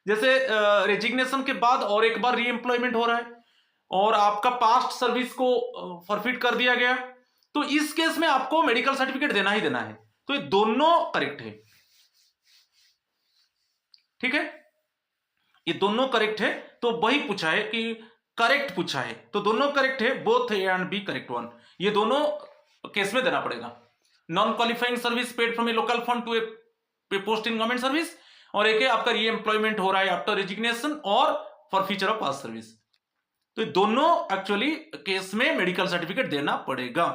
जैसे रेजिग्नेशन के बाद और एक बार रीएम्प्लॉयमेंट हो रहा है और आपका पास्ट सर्विस को फॉरफिट कर दिया गया, तो इस केस में आपको मेडिकल सर्टिफिकेट देना ही देना है, तो ये दोनों करेक्ट है। ठीक है, ये दोनों करेक्ट है, तो वही पूछा है कि करेक्ट पूछा है, तो दोनों करेक्ट है, both A and B correct one, ये दोनों केस में देना पड़ेगा। Non qualifying service paid from a local fund to a post in government service, और एक है आपका री एम्प्लॉयमेंट हो रहा है आफ्टर रेजिग्नेशन और for future of past service, तो दोनों एक्चुअली केस में मेडिकल सर्टिफिकेट देना पड़ेगा।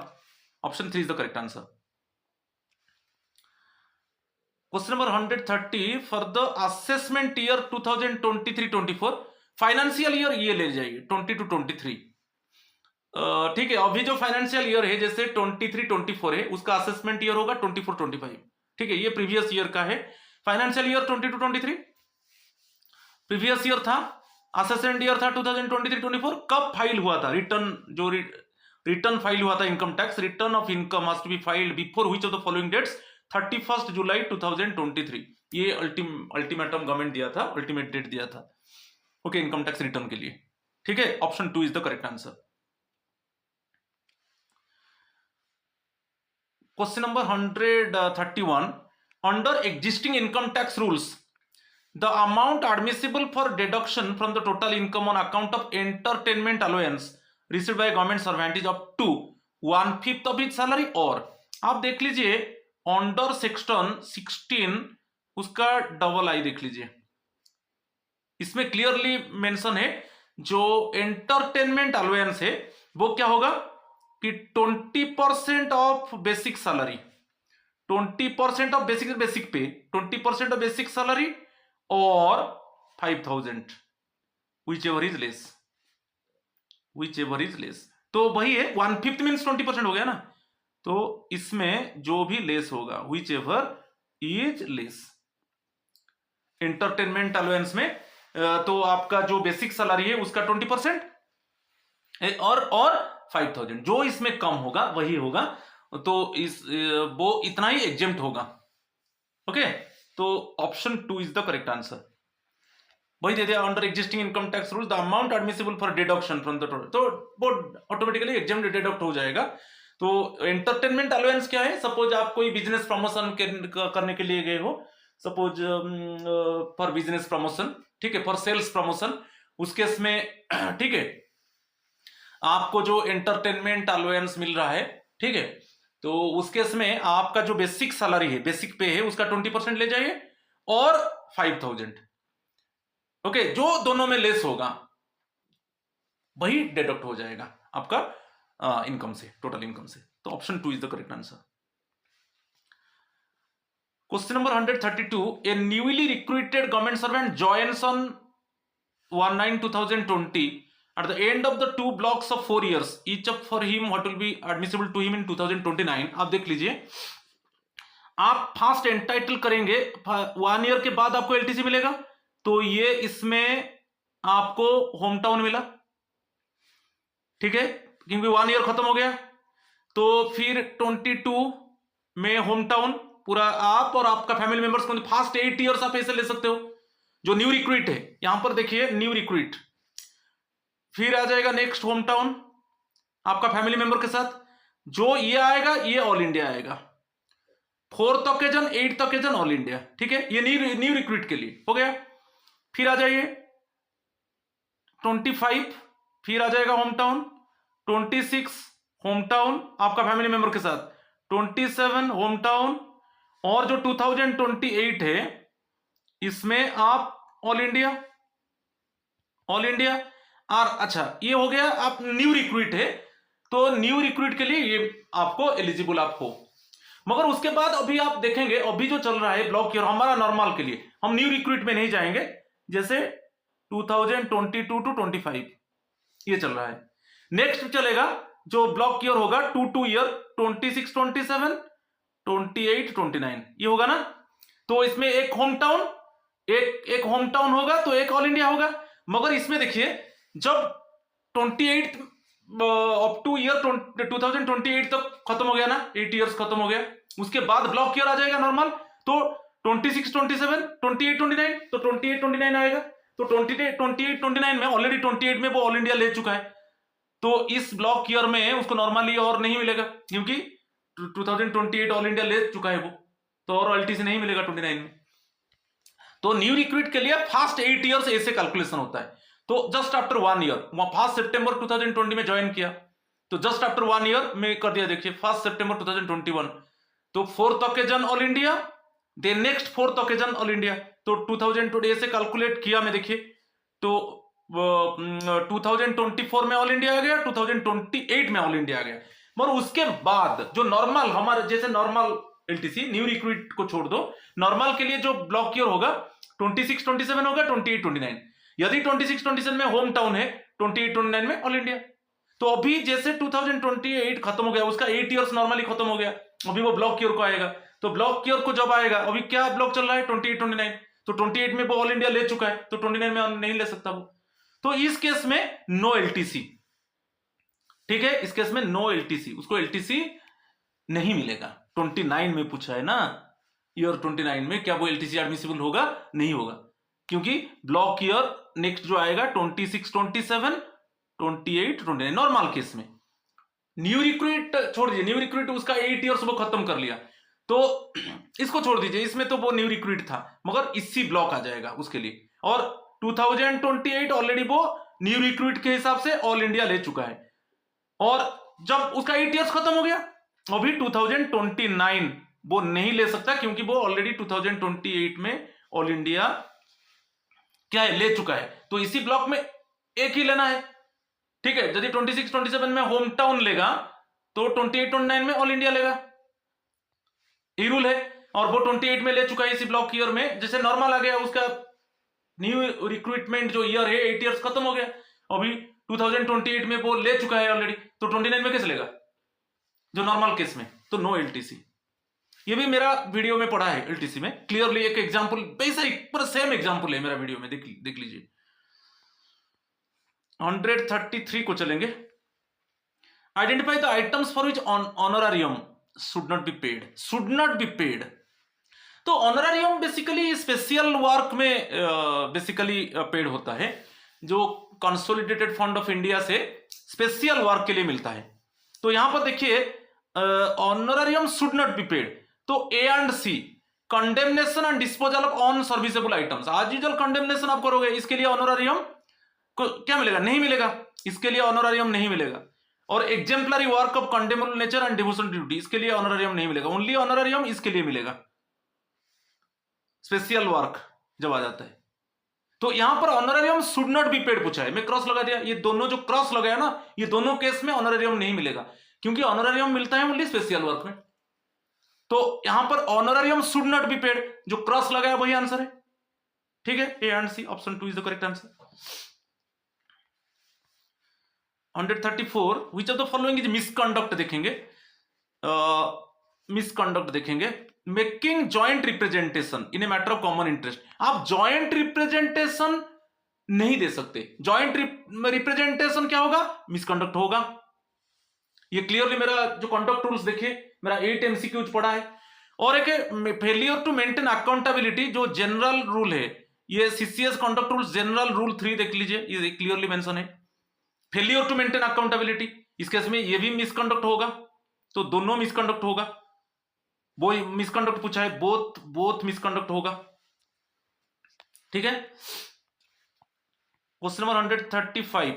Option 3 is the correct answer. Question number 130, for the assessment year 2023-24, financial year ये ले जाइए 20 to 23। ठीक है, अभी जो फाइनेंशियल ईयर है जैसे 23-24 है, उसका असेसमेंट ईयर होगा 24-25। ठीक है, ये प्रीवियस ईयर का है, financial year 20 to 23 previous year था, असेसमेंट ईयर था 2023-24। कब फाइल हुआ था रिटर्न, जो रिटर्न फाइल हुआ था income tax, return of income must be filed before which of the following dates, 31 July 2023, ये अल्टीमेटम गवर्नमेंट दिया था, अल्टीमेट डेट दिया था ओके इनकम टैक्स रिटर्न के लिए। ठीक है, option 2 is the correct answer. Question number 131, under existing income tax rules the amount admissible for deduction from the total income on account of entertainment allowance received by government servant is up to 1/5 of his salary, और आप देख लीजिए under section 16 उसका double आई देख लीजिए, इसमें clearly mention है जो एंटरटेनमेंट अलाउंस है वो क्या होगा कि 20% of basic salary, 20% of basic पे, 20% ऑफ बेसिक सैलरी और 5,000 विच एवर इज लेस, तो वही है 1/5 मीन्स 20% हो गया ना, तो इसमें जो भी लेस होगा which ever is less entertainment allowance में, तो आपका जो बेसिक सैलरी है उसका 20% और 5,000 जो इसमें कम होगा वही होगा, तो इस वो इतना ही एग्जेम्प्ट होगा। ओके, तो option 2 is the correct answer, वही दे दिया under existing income tax rule the amount admissible for deduction from the total, तो वो ऑटोमेटिकली एग्जेम्प्ट डिडक्ट हो जाएगा। तो एंटरटेनमेंट अलाउंस क्या है, सपोज आप कोई बिजनेस प्रमोशन करने के लिए गए हो, सपोज फॉर बिजनेस प्रमोशन, ठीक है, फॉर सेल्स प्रमोशन, उस केस में ठीक है आपको जो एंटरटेनमेंट अलाउंस मिल रहा है, ठीक है, तो उस केस में आपका जो बेसिक सैलरी है, बेसिक पे है, उसका 20% ले जाइए और 5,000 ओके, जो दोनों में लेस होगा वही डिडक्ट हो जाएगा आपका इनकम से, टोटल इनकम से, तो option 2 is the correct answer. Question number 132, A newly recruited government servant joins on 1/9/2020 at the end of the 2 blocks of 4 years, each of for him what will be admissible to him in 2029। आप देख लीजिए, आप fast entitle करेंगे 1 year के बाद आपको LTC मिलेगा, तो ये इसमें आपको होम टाउन मिला, ठीक है, क्योंकि 1 ईयर खत्म हो गया, तो फिर 22 में होम टाउन पूरा आप और आपका फैमिली मेंबर्स को फास्ट 8 ईयर्स आप ऐसे ले सकते हो। जो न्यू रिक्रूट है, यहां पर देखिए न्यू रिक्रूट, फिर आ जाएगा नेक्स्ट होम टाउन आपका फैमिली मेंबर के साथ, जो ये आएगा ये ऑल इंडिया आएगा, 4th occasion, 8th occasion all India, ठीक है, ये न्यू रिक्रूट के लिए हो गया। फिर आ जाइए 25, फिर आ जाएगा होम टाउन, 26 होम टाउन आपका फैमिली मेंबर के साथ, 27 होम टाउन, और जो 2028 है इसमें आप ऑल इंडिया, ऑल इंडिया। और अच्छा ये हो गया, आप न्यू रिक्रूट है तो न्यू रिक्रूट के लिए ये आपको एलिजिबल आप हो। मगर उसके बाद अभी आप देखेंगे, अभी जो चल रहा है ब्लॉक ईयर हमारा नॉर्मल के लिए, हम न्यू रिक्रूट में नहीं जाएंगे, जैसे 2022 टू 25 ये चल रहा है। नेक्स्ट चलेगा जो ब्लॉक ईयर होगा 2 ईयर, 26 27 28 29 ये होगा ना। तो इसमें एक होम टाउन, एक होम टाउन होगा तो एक ऑल इंडिया होगा। मगर इसमें देखिए जब 28 अप टू ईयर 2028 तक खत्म हो गया ना, 8 इयर्स खत्म हो गया, उसके बाद ब्लॉक ईयर आ जाएगा नॉर्मल, तो 26 27 28 29, तो 28 29 आएगा। तो 28 29 में ऑलरेडी 28 में वो ऑल इंडिया ले चुका है, तो इस ब्लॉक ईयर में उसको नॉर्मली और नहीं मिलेगा, क्योंकि 2028 ऑल इंडिया ले चुका है वो, तो और एलटीसी नहीं मिलेगा 29 में। तो न्यू रिक्रूट के लिए फर्स्ट 8 इयर्स ऐसे कैलकुलेशन होता है। तो जस्ट आफ्टर 1 ईयर, 1 सितंबर 2020 में ज्वाइन किया, तो जस्ट आफ्टर 1 ईयर में कर दिया, देखिए 1 सितंबर 2021, तो 4th occasion all India, then next 4th occasion all India, तो 2020 ऐसे कैलकुलेट किया मैं, देखिए तो 2024 में ऑल इंडिया आ गया, 2028 में ऑल इंडिया आ गया। मगर उसके बाद जो नॉर्मल हमारे जैसे नॉर्मल एलटीसी, न्यू रिक्रूट को छोड़ दो, नॉर्मल के लिए जो ब्लॉक ईयर होगा 26 27 होगा, 28 29, यदि 26 27 में होम टाउन है, 28 29 में ऑल इंडिया। तो अभी जैसे 2028 खत्म हो गया, उसका 8 इयर्स नॉर्मली खत्म हो गया, अभी वो ब्लॉक ईयर को आएगा, तो ब्लॉक ईयर को जब आएगा, अभी क्या ब्लॉक चल रहा है 28 29, तो 28 में वो ऑल इंडिया ले चुका है, तो 29 में नहीं ले सकता वो, तो इस केस में नो एलटीसी, ठीक है, इस केस में नो एलटीसी, उसको एलटीसी नहीं मिलेगा। 29 में पूछा है ना, ईयर 29 में क्या वो एलटीसी एडमिसिबल होगा? नहीं होगा, क्योंकि ब्लॉक ईयर नेक्स्ट जो आएगा 26 27 28 29 नॉर्मल केस में। न्यू रिक्रूट छोड़ दीजिए, न्यू रिक्रूट उसका 8 इयर्स वो खत्म कर लिया, तो इसको छोड़ दीजिए, इसमें तो वो न्यू रिक्रूट था, मगर इसी ब्लॉक आ जाएगा उसके लिए। और 2028 ऑलरेडी वो न्यू रिक्रूट के हिसाब से ऑल इंडिया ले चुका है, और जब उसका 8 इयर्स खत्म हो गया, अभी 2029 वो नहीं ले सकता, क्योंकि वो ऑलरेडी 2028 में ऑल इंडिया क्या है ले चुका है, तो इसी ब्लॉक में एक ही लेना है, ठीक है। यदि 26 27 में होम टाउन लेगा तो 28 29 में ऑल इंडिया लेगा, ये रूल है। और वो 28 में ले चुका है इसी ब्लॉक ईयर में, जैसे नॉर्मल आ गया, उसका न्यू रिक्रूटमेंट जो ईयर है 8 इयर्स खत्म हो गया, अभी 2028 में वो ले चुका है ऑलरेडी, तो 29 में कैसे लेगा जो नॉर्मल केस में, तो नो एलटीसी। ये भी मेरा वीडियो में पढ़ा है एलटीसी में क्लियरली, एक एग्जांपल वैसा ही पूरा सेम एग्जांपल है मेरा वीडियो में, देख लीजिए। 133 को चलेंगे, identify the items for which honorarium should not be paid, should not be paid. तो ऑनरारियम बेसिकली स्पेशल वर्क में बेसिकली पेड होता है, जो कंसोलिडेटेड फंड ऑफ इंडिया से स्पेशल वर्क के लिए मिलता है। तो यहां पर देखिए honorarium should not be paid, तो a and c condemnation and disposal of unserviceable items, as usual condemnation आप करोगे, इसके लिए ऑनरारियम को क्या मिलेगा? नहीं मिलेगा, इसके लिए ऑनरारियम नहीं मिलेगा। और exemplary work of condemnable nature and devotional duty, इसके लिए ऑनरारियम नहीं मिलेगा, ओनली ऑनरारियम इसके लिए मिलेगा, स्पेशल वर्क जब आ जाता है। तो यहां पर honorarium should not be paid पूछा है, मैं क्रॉस लगा दिया, ये दोनों जो क्रॉस लगाया ना, ये दोनों केस में ऑनरारियम नहीं मिलेगा, क्योंकि ऑनरारियम मिलता है ओनली स्पेशल वर्क में। तो यहां पर honorarium should not be paid, जो क्रॉस लगाया वही आंसर है, ठीक है, A and C, option 2 is the correct answer. 134 which of the following is misconduct देखेंगे, मिसकंडक्ट देखेंगे, making joint representation in a matter of common interest. आप joint representation नहीं दे सकते, जॉइंट रिप्रेजेंटेशन क्या होगा? मिसकंडक्ट होगा। ये क्लियरली मेरा जो कंडक्ट रूल्स देखिए, मेरा 8 एमसीक्यूज पढ़ा है। और एक फेलियर टू मेंटेन अकाउंटेबिलिटी जो जनरल रूल है, ये CCS conduct rules general rule 3 देख लीजिए, ये क्लियरली मेंशन है, फेलियर टू मेंटेन अकाउंटेबिलिटी, इस केस में ये भी मिसकंडक्ट होगा, तो दोनों मिसकंडक्ट होगा। वो मिसकंडक्ट पूछा है, बोथ मिसकंडक्ट होगा, ठीक है। Question number 135,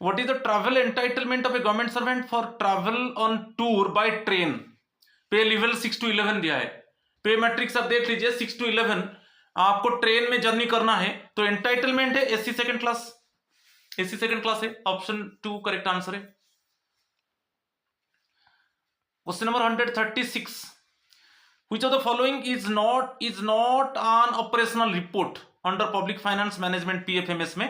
what is the travel entitlement of A government servant for travel on tour by train? पे लेवल 6 to 11 दिया है, पे मैट्रिक्स आप देख लीजिए 6 to 11 आपको ट्रेन में जर्नी करना है, तो एंटाइटलमेंट है AC second class, AC second class है, ऑप्शन 2 करेक्ट आंसर है। Question number 136, which of the following is not an operational report under public finance management PFMS में?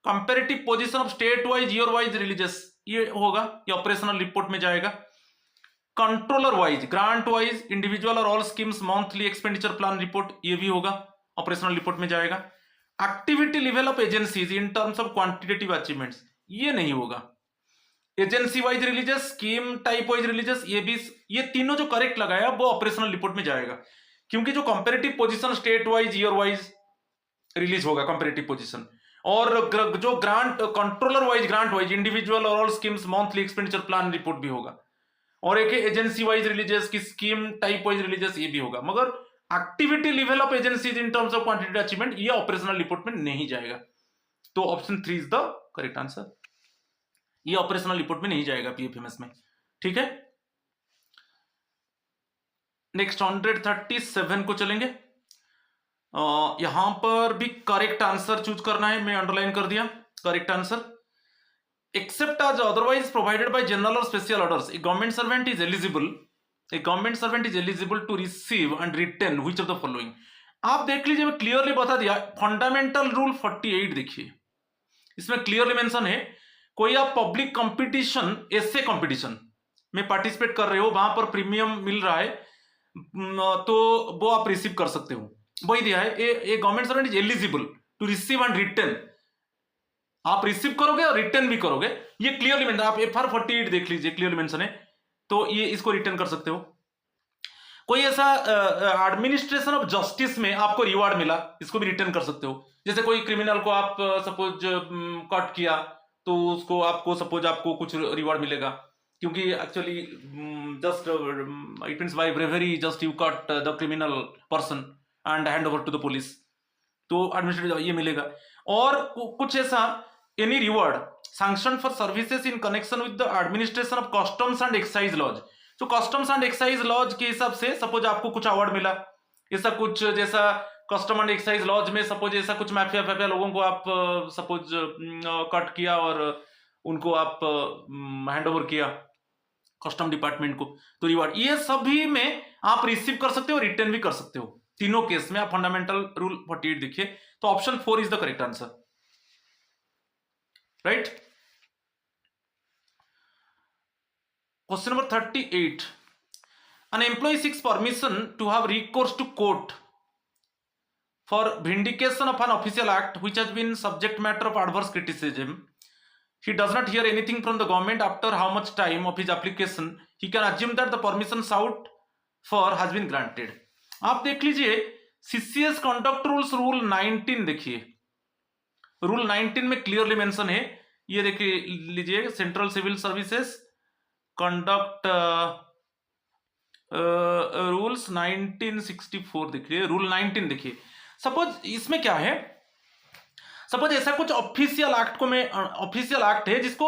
Comparative position of state wise year wise releases, ये होगा, ये operational report में जाएगा। Controller wise, grant wise, individual और all schemes monthly expenditure plan report, ये भी होगा, ऑपरेशनल रिपोर्ट में जाएगा। Activity level of agencies in terms of quantitative achievements, ये नहीं होगा। Agency wise releases, scheme type wise releases, ये भी, ये तीनों जो करेक्ट लगाया वो ऑपरेशनल रिपोर्ट में जाएगा, क्योंकि जो comparative position state wise year wise release होगा कंपैरेटिव पोजीशन, और जो grant controller wise, grant wise, individual और all schemes monthly expenditure plan report भी होगा, और एक एजेंसी वाइज रिलीजियस की स्कीम टाइप वाइज रिलीजियस, ये भी होगा। मगर activity level of agencies in terms of quantitative achievement, ये ऑपरेशनल रिपोर्ट में नहीं जाएगा, तो option 3 is the correct answer, ये ऑपरेशनल रिपोर्ट में नहीं जाएगा पीएफएमएस में, ठीक है। नेक्स्ट 137 को चलेंगे, यहां पर भी करेक्ट आंसर चूज करना है, मैं अंडरलाइन कर दिया correct answer. Except as otherwise provided by general और special orders, a government servant is eligible to receive and retain which of the following. आप देख लीजिए, मैं क्लियरली बता दिया, फंडामेंटल रूल 48 देखिए, इसमें क्लियरली मेंशन है, कोई आप पब्लिक कंपटीशन, एसे कंपटीशन में पार्टिसिपेट कर रहे हो, वहां पर प्रीमियम मिल रहा है, तो वो आप रिसीव कर सकते हो, वही दिया है। A government servant is eligible to receive and return, आप रिसीव करोगे और रिटर्न भी करोगे, ये क्लियरली मेंशन, आप FR 48 देख लीजिए, क्लियरली मेंशन है, तो ये इसको रिटर्न कर सकते हो। कोई ऐसा एडमिनिस्ट्रेशन ऑफ जस्टिस में आपको रिवार्ड मिला, इसको भी रिटर्न कर सकते हो। जैसे कोई क्रिमिनल को आप सपोज कट किया, तो उसको आपको सपोज आपको कुछ रिवार्ड मिलेगा, क्योंकि actually just it means by bravery just you caught the criminal person and hand over to the police, तो एडमिनिस्ट्रेटिव ये मिलेगा। और कुछ ऐसा any reward sanction for services in connection with the administration of customs and excise laws, तो customs and excise laws के हिसाब से सपोज आपको कुछ अवार्ड मिला, ऐसा कुछ, जैसा कस्टम एंड एक्साइज लॉज में सपोज ऐसा कुछ माफिया लोगों को आप सपोज कट किया और उनको आप हैंड ओवर किया कस्टम डिपार्टमेंट को, तो रिवार्ड, ये सभी में आप रिसीव कर सकते हो, रिटर्न भी कर सकते हो, तीनों केस में आप फंडामेंटल रूल 48 देखिए, तो option 4 is the correct answer, right. Question number 38, an employee seeks permission to have recourse to court for vindication of an official act which has been subject matter of adverse criticism. He does not hear anything from the government after how much time of his application he can assume that the permission sought for has been granted. आप देख लीजिए CCS conduct rules rule 19 देखिए, rule 19 में clearly mention है, ये देखिए लीजिए, central civil services conduct rules 1964 देखिए, रूल 19 देखिए। सपोज इसमें क्या है, सपोज ऐसा कुछ ऑफिशियल एक्ट को मैं, ऑफिशियल एक्ट है जिसको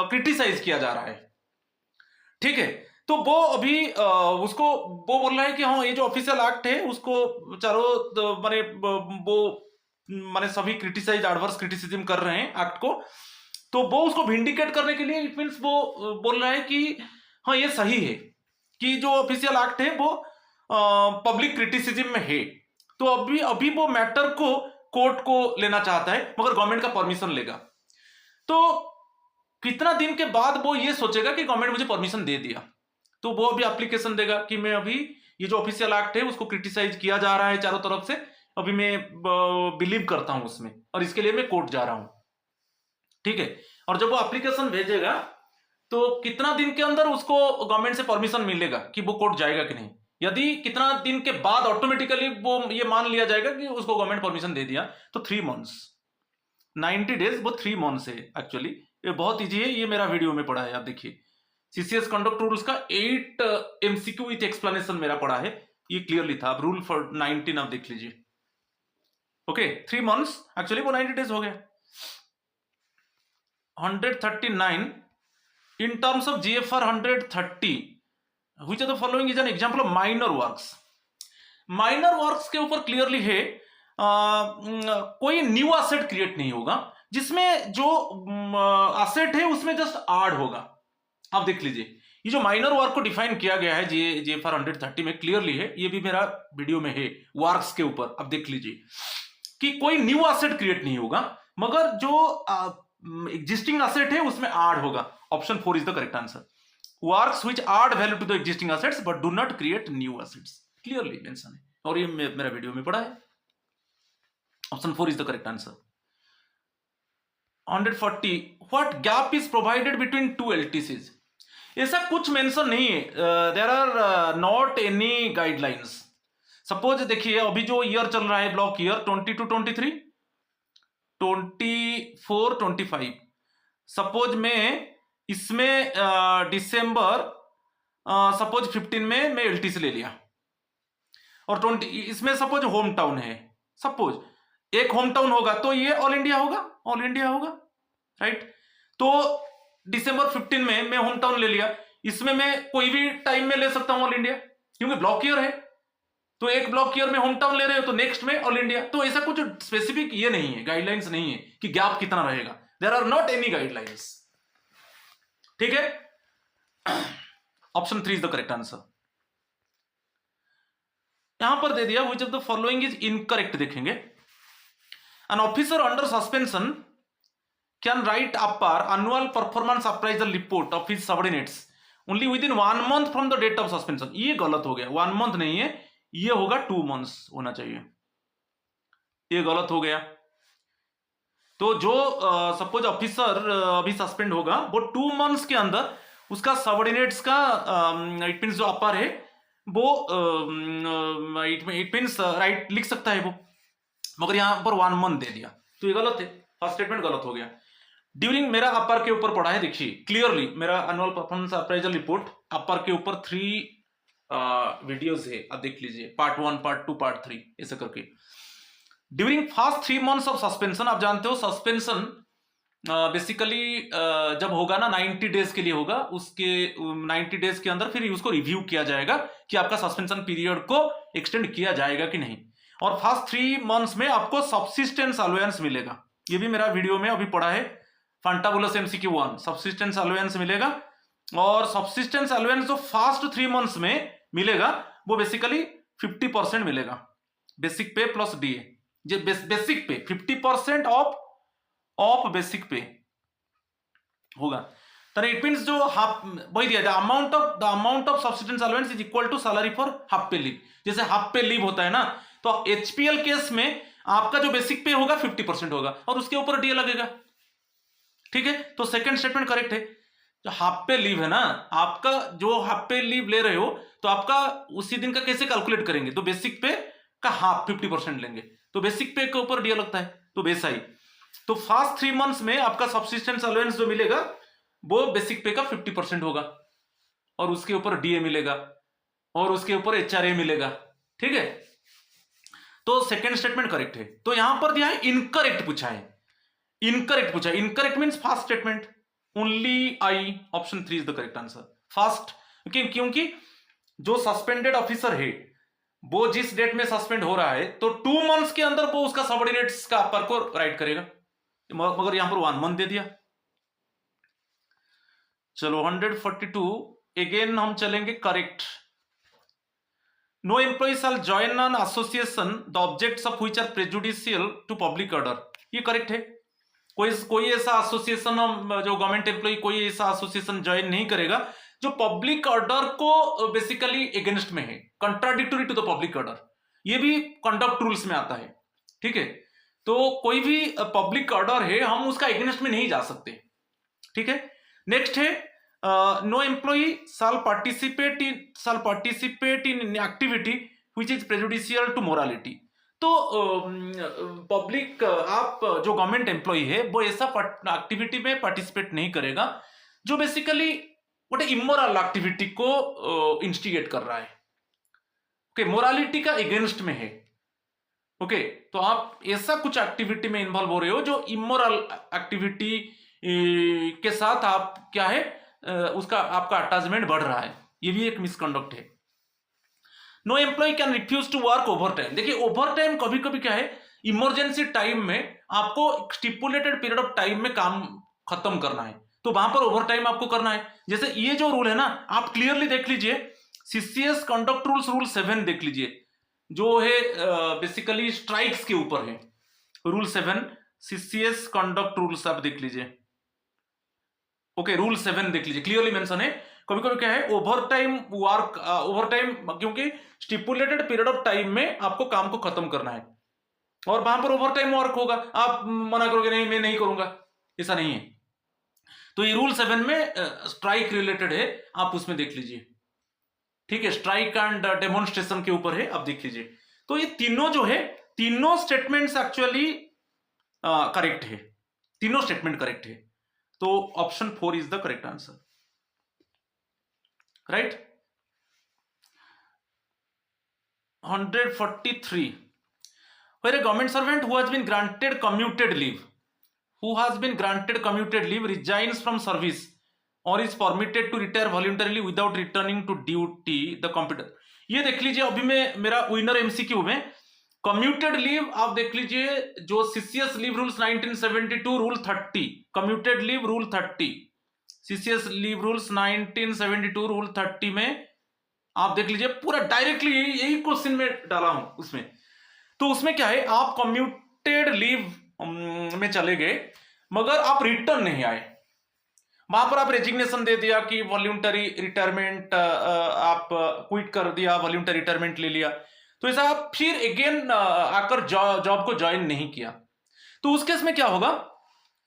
क्रिटिसाइज किया जा रहा है, ठीक है, तो वो अभी उसको वो बोल रहा है कि हाँ ये जो ऑफिशियल एक्ट है उसको चारों माने वो माने सभी क्रिटिसाइज, एडवर्स क्रिटिसिज्म कर रहे हैं एक्ट को, तो वो उसको विंडिकेट करने के लिए इट मींस वो बोल रहा है कि हाँ ये सही है कि जो ऑफिशियल एक्ट है वो पब्लिक क्रिटिसिज्म में है, तो अभी वो मैटर को कोर्ट को लेना चाहता है, मगर गवर्नमेंट का परमिशन लेगा, तो कितना दिन के बाद वो ये सोचेगा कि गवर्नमेंट मुझे परमिशन दे दिया, तो वो अभी एप्लीकेशन देगा कि मैं अभी ये जो ऑफिशियल एक्ट है उसको क्रिटिसाइज किया जा रहा है चारों तरफ से, अभी मैं बिलीव करता हूं उसमें और इसके लिए मैं कोर्ट जा रहा हूं, ठीक है। और जब वो एप्लीकेशन भेजेगा तो कितना दिन के अंदर उसको गवर्नमेंट से परमिशन मिलेगा कि वो कोर्ट जाएगा कि नहीं, यदि कितना दिन के बाद ऑटोमेटिकली वो ये मान लिया जाएगा कि उसको गवर्नमेंट परमिशन दे दिया, तो 3 months, 90 days वो 3 months है एक्चुअली, ये बहुत इजी है, ये मेरा वीडियो में पढ़ा है, आप देखिए सीसीएस कंडक्ट रूल्स का 8 एमसीक्यू विथ एक्सप्लेनेशन मेरा पड़ा है, ये क्लियरली था। अब रूल फॉर 19 आप देख लीजिए। ओके 3 मंथ्स, एक्चुअली वो 90 डेज हो गया। 139 in terms of GFR 130 which of the following is an example of minor works। Minor works के ऊपर क्लियरली है कोई न्यू एसेट क्रिएट नहीं होगा, जिसमें जो एसेट है उसमें जस्ट ऐड होगा। आप देख लीजिए ये जो माइनर वर्क को डिफाइन किया गया है GFR 130 में क्लियरली है, ये भी मेरा वीडियो में है वर्क्स के ऊपर। आप देख लीजिए कि कोई न्यू एसेट क्रिएट नहीं होगा, मगर जो एग्जिस्टिंग एसेट है उसमें ऐड होगा। Option 4 is the correct answer. Works which add value to the existing assets but do not create new assets, clearly mention है, और ये मेरा वीडियो में पढ़ा है। Option 4 is the correct answer. 140 what gap is provided between two LTCs. ऐसा कुछ mention नहीं है, there are not any guidelines. Suppose देखिए अभी जो ईयर चल रहा है ब्लॉक ईयर 22 23 24 25, सपोज में इसमें दिसंबर सपोज 15 में मैं एलटीसी ले लिया, और 20 इसमें सपोज होम टाउन है, सपोज एक होम टाउन होगा तो ये ऑल इंडिया होगा, ऑल इंडिया होगा, राइट। तो दिसंबर 15 में मैं होम टाउन ले लिया, इसमें मैं कोई भी टाइम में ले सकता हूं ऑल इंडिया, क्योंकि ब्लॉक ईयर है। तो एक ब्लॉक ईयर में होम टाउन ले रहे हो तो नेक्स्ट में ऑल इंडिया। तो ऐसा कुछ स्पेसिफिक ये नहीं है, गाइडलाइंस नहीं है कि गैप कितना रहेगा, there are not any guidelines, ठीक है। Option 3 is the correct answer. यहां पर दे दिया which of the following is incorrect, देखेंगे। An officer under suspension can write upper annual performance appraisal report of his subordinates only within 1 month from the date of suspension. ये गलत हो गया, 1 month नहीं है, ये होगा 2 मंथ्स होना चाहिए, ये गलत हो गया। तो जो सपोज ऑफिसर अभी सस्पेंड होगा वो 2 मंथ्स के अंदर उसका सबऑर्डिनेट्स का इट मींस जो अपर है वो इट मींस राइट लिख सकता है वो, मगर यहां पर 1 मंथ दे दिया, तो ये गलत है, फर्स्ट स्टेटमेंट गलत हो गया। ड्यूरिंग मेरा अपर के ऊपर पड़ा है, देखिए क्लियरली मेरा एनुअल परफॉर्मेंस अप्राइजल रिपोर्ट अपर के ऊपर 3 वीडियोस है, आप देख लीजिए, पार्ट 1 पार्ट 2 पार्ट 3 ऐसे करके। During first 3 months of suspension, आप जानते हो सस्पेंशन बेसिकली जब होगा ना 90 डेज के लिए होगा, उसके 90 डेज के अंदर फिर उसको रिव्यू किया जाएगा कि आपका सस्पेंशन पीरियड को एक्सटेंड किया जाएगा कि नहीं। और फर्स्ट 3 मंथ्स में आपको सब्सिस्टेंस अलाउंस मिलेगा, ये भी मेरा वीडियो में अभी पढ़ा है, फंटाबुलस MCQ 1 सब्सिस्टेंस अलाउंस मिलेगा। और सब्सिस्टेंस अलाउंस जो फर्स्ट 3 मंथ्स में मिलेगा वो बेसिकली 50% मिलेगा, बेसिक पे प्लस DA, जो बेसिक पे 50% ऑफ बेसिक पे होगा। तो इट मींस जो हाफ वही दिया, the amount of subsistence allowance is equal to salary for half pay leave. जैसे हाफ पे लीव होता है ना, तो HPL केस में आपका जो बेसिक पे होगा 50% होगा और उसके ऊपर DA लगेगा, ठीक है। तो सेकंड स्टेटमेंट करेक्ट है। जो हाफ पे लीव है ना, आपका जो हाफ पे लीव ले रहे हो तो आपका उसी दिन का कैसे कैलकुलेट करेंगे, तो बेसिक पे का हाफ 50% लेंगे, तो बेसिक पे के ऊपर DA लगता है, तो वैसा ही। तो फर्स्ट 3 मंथ्स में आपका सब्सिस्टेंस अलाउंस जो मिलेगा वो बेसिक पे का 50% होगा, और उसके ऊपर DA मिलेगा, और उसके ऊपर HRA मिलेगा, ठीक है। तो सेकेंड स्टेटमेंट करेक्ट है। तो यहां पर दिया है इनकरेक्ट पूछा है, इनकरेक्ट पूछा है, incorrect means first statement only I, option 3 is the correct answer. First क्योंकि जो सस्पेंडेड ऑफिसर है वो जिस डेट में सस्पेंड हो रहा है तो 2 मंथ्स के अंदर वो उसका सबऑर्डिनेट्स का अपर को राइट करेगा, मगर यहां पर 1 मंथ दे दिया। चलो 142 अगेन हम चलेंगे correct. No employee shall join an association the objects of which are prejudicial to public order, ये करेक्ट है। कोई ऐसा एसोसिएशन जो गवर्नमेंट एम्प्लॉय कोई ऐसा एसोसिएशन ज्वाइन नहीं करेगा जो पब्लिक ऑर्डर को बेसिकली अगेंस्ट में है, contradictory to the public order, ये भी कंडक्ट रूल्स में आता है, ठीक है। तो कोई भी पब्लिक ऑर्डर है हम उसका अगेंस्ट में नहीं जा सकते, ठीक है। नेक्स्ट है no employee shall participate in activity which is prejudicial to morality. तो पब्लिक आप जो गवर्नमेंट एम्प्लॉय है वो ऐसा एक्टिविटी में पार्टिसिपेट नहीं करेगा जो बेसिकली वो इमोरल एक्टिविटी को इंस्टिगेट कर रहा है। ओके, मोरालिटी का अगेंस्ट में है। ओके, तो आप ऐसा कुछ एक्टिविटी में इन्वॉल्व हो रहे हो जो इमोरल एक्टिविटी के साथ आप क्या है उसका आपका अटैचमेंट बढ़ रहा है, ये भी एक मिसकंडक्ट है। No employee can refuse to work overtime. देखिए ओवर टाइम कभी कभी क्या है, इमरजेंसी टाइम में आपको स्टिपुलेटेड पीरियड ऑफ टाइम में काम खत्म करना है, तो वहां पर ओवर टाइम आपको करना है। जैसे ये जो रूल है ना, आप क्लियरली देख लीजिए, सीसीएस कंडक्ट रूल्स रूल 7 देख लीजिए, जो है बेसिकली स्ट्राइक्स के ऊपर है। रूल 7 सीसीएस कंडक्ट रूल्स आप देख लीजिए। ओके, रूल 7 देख लीजिए, क्लियरली मेंशन है। कभी कभी क्या है, over time work, over time क्योंकि स्टिपुलेटेड पीरियड ऑफ टाइम में आपको काम को खत्म करना है, और वहां पर ओवर टाइम वर्क होगा, आप मना करोगे नहीं मैं नहीं करूंगा, ऐसा नहीं है। तो ये रूल 7 में स्ट्राइक रिलेटेड है, आप उसमें देख लीजिए। ठीक है, स्ट्राइक एंड डेमोन्स्ट्रेशन के ऊपर है, आप देख लीजिए। तो ये तीनों जो है, तीनों स्टेटमेंट्स एक्चुअली करेक्ट है, तीनों स्टेटमेंट करेक्ट है। तो option 4 is the correct answer, right. 143, where a government servant who has been granted commuted leave resigns from service or is permitted to retire voluntarily without returning to duty, the computer। ये देख लीजिए, अभी मैं मेरा winner MCQ में commuted leave आप देख लीजिए, जो CCS leave rules 1972 rule 30, commuted leave rule 30, CCS leave rules 1972 rule 30 में आप देख लीजिए, पूरा डायरेक्टली यही क्वेश्चन में डाला हूं उसमें। तो उसमें क्या है, आप कम्यूटेड लीव में चले गए मगर आप रिटर्न नहीं आए, वहां पर आप रेजिग्नेशन दे दिया कि वॉल्यूंटरी रिटायरमेंट, आप क्विट कर दिया, वॉल्यूंटरी रिटायरमेंट ले लिया, तो ऐसा आप फिर अगेन आकर जॉब को ज्वाइन नहीं किया, तो उस केस में क्या होगा,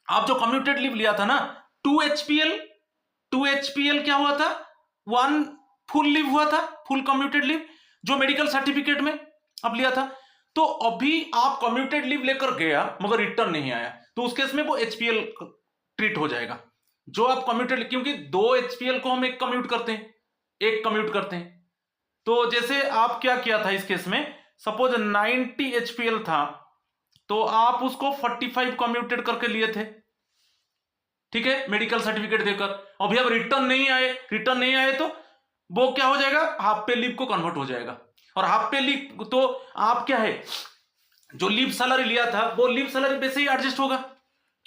आप जो कम्यूटेड लीव लिया था ना 2 एचपीएल क्या हुआ था, 1 फुल लीव हुआ था, फुल कम्यूटेड लीव जो मेडिकल सर्टिफिकेट में आप लिया था। तो अभी आप कम्यूटेड लीव लेकर गया मगर रिटर्न नहीं आया, तो उस केस में वो एचपीएल ट्रीट हो जाएगा। जो आप कम्यूटेड, क्योंकि 2 एचपीएल को हम एक कम्यूट करते हैं, तो जैसे आप क्या किया था इस केस में, सपोज 90 एचपीएल था तो आप उसको 45 कम्यूटेड करके लिए थे, ठीक है, मेडिकल सर्टिफिकेट देकर। अभी अब रिटर्न नहीं आए तो वो क्या हो जाएगा, हाफ पे लीव को कन्वर्ट हो जाएगा। और हाफ पे लीव तो आप क्या है, जो लीव सैलरी लिया था वो लीव सैलरी वैसे ही एडजस्ट होगा,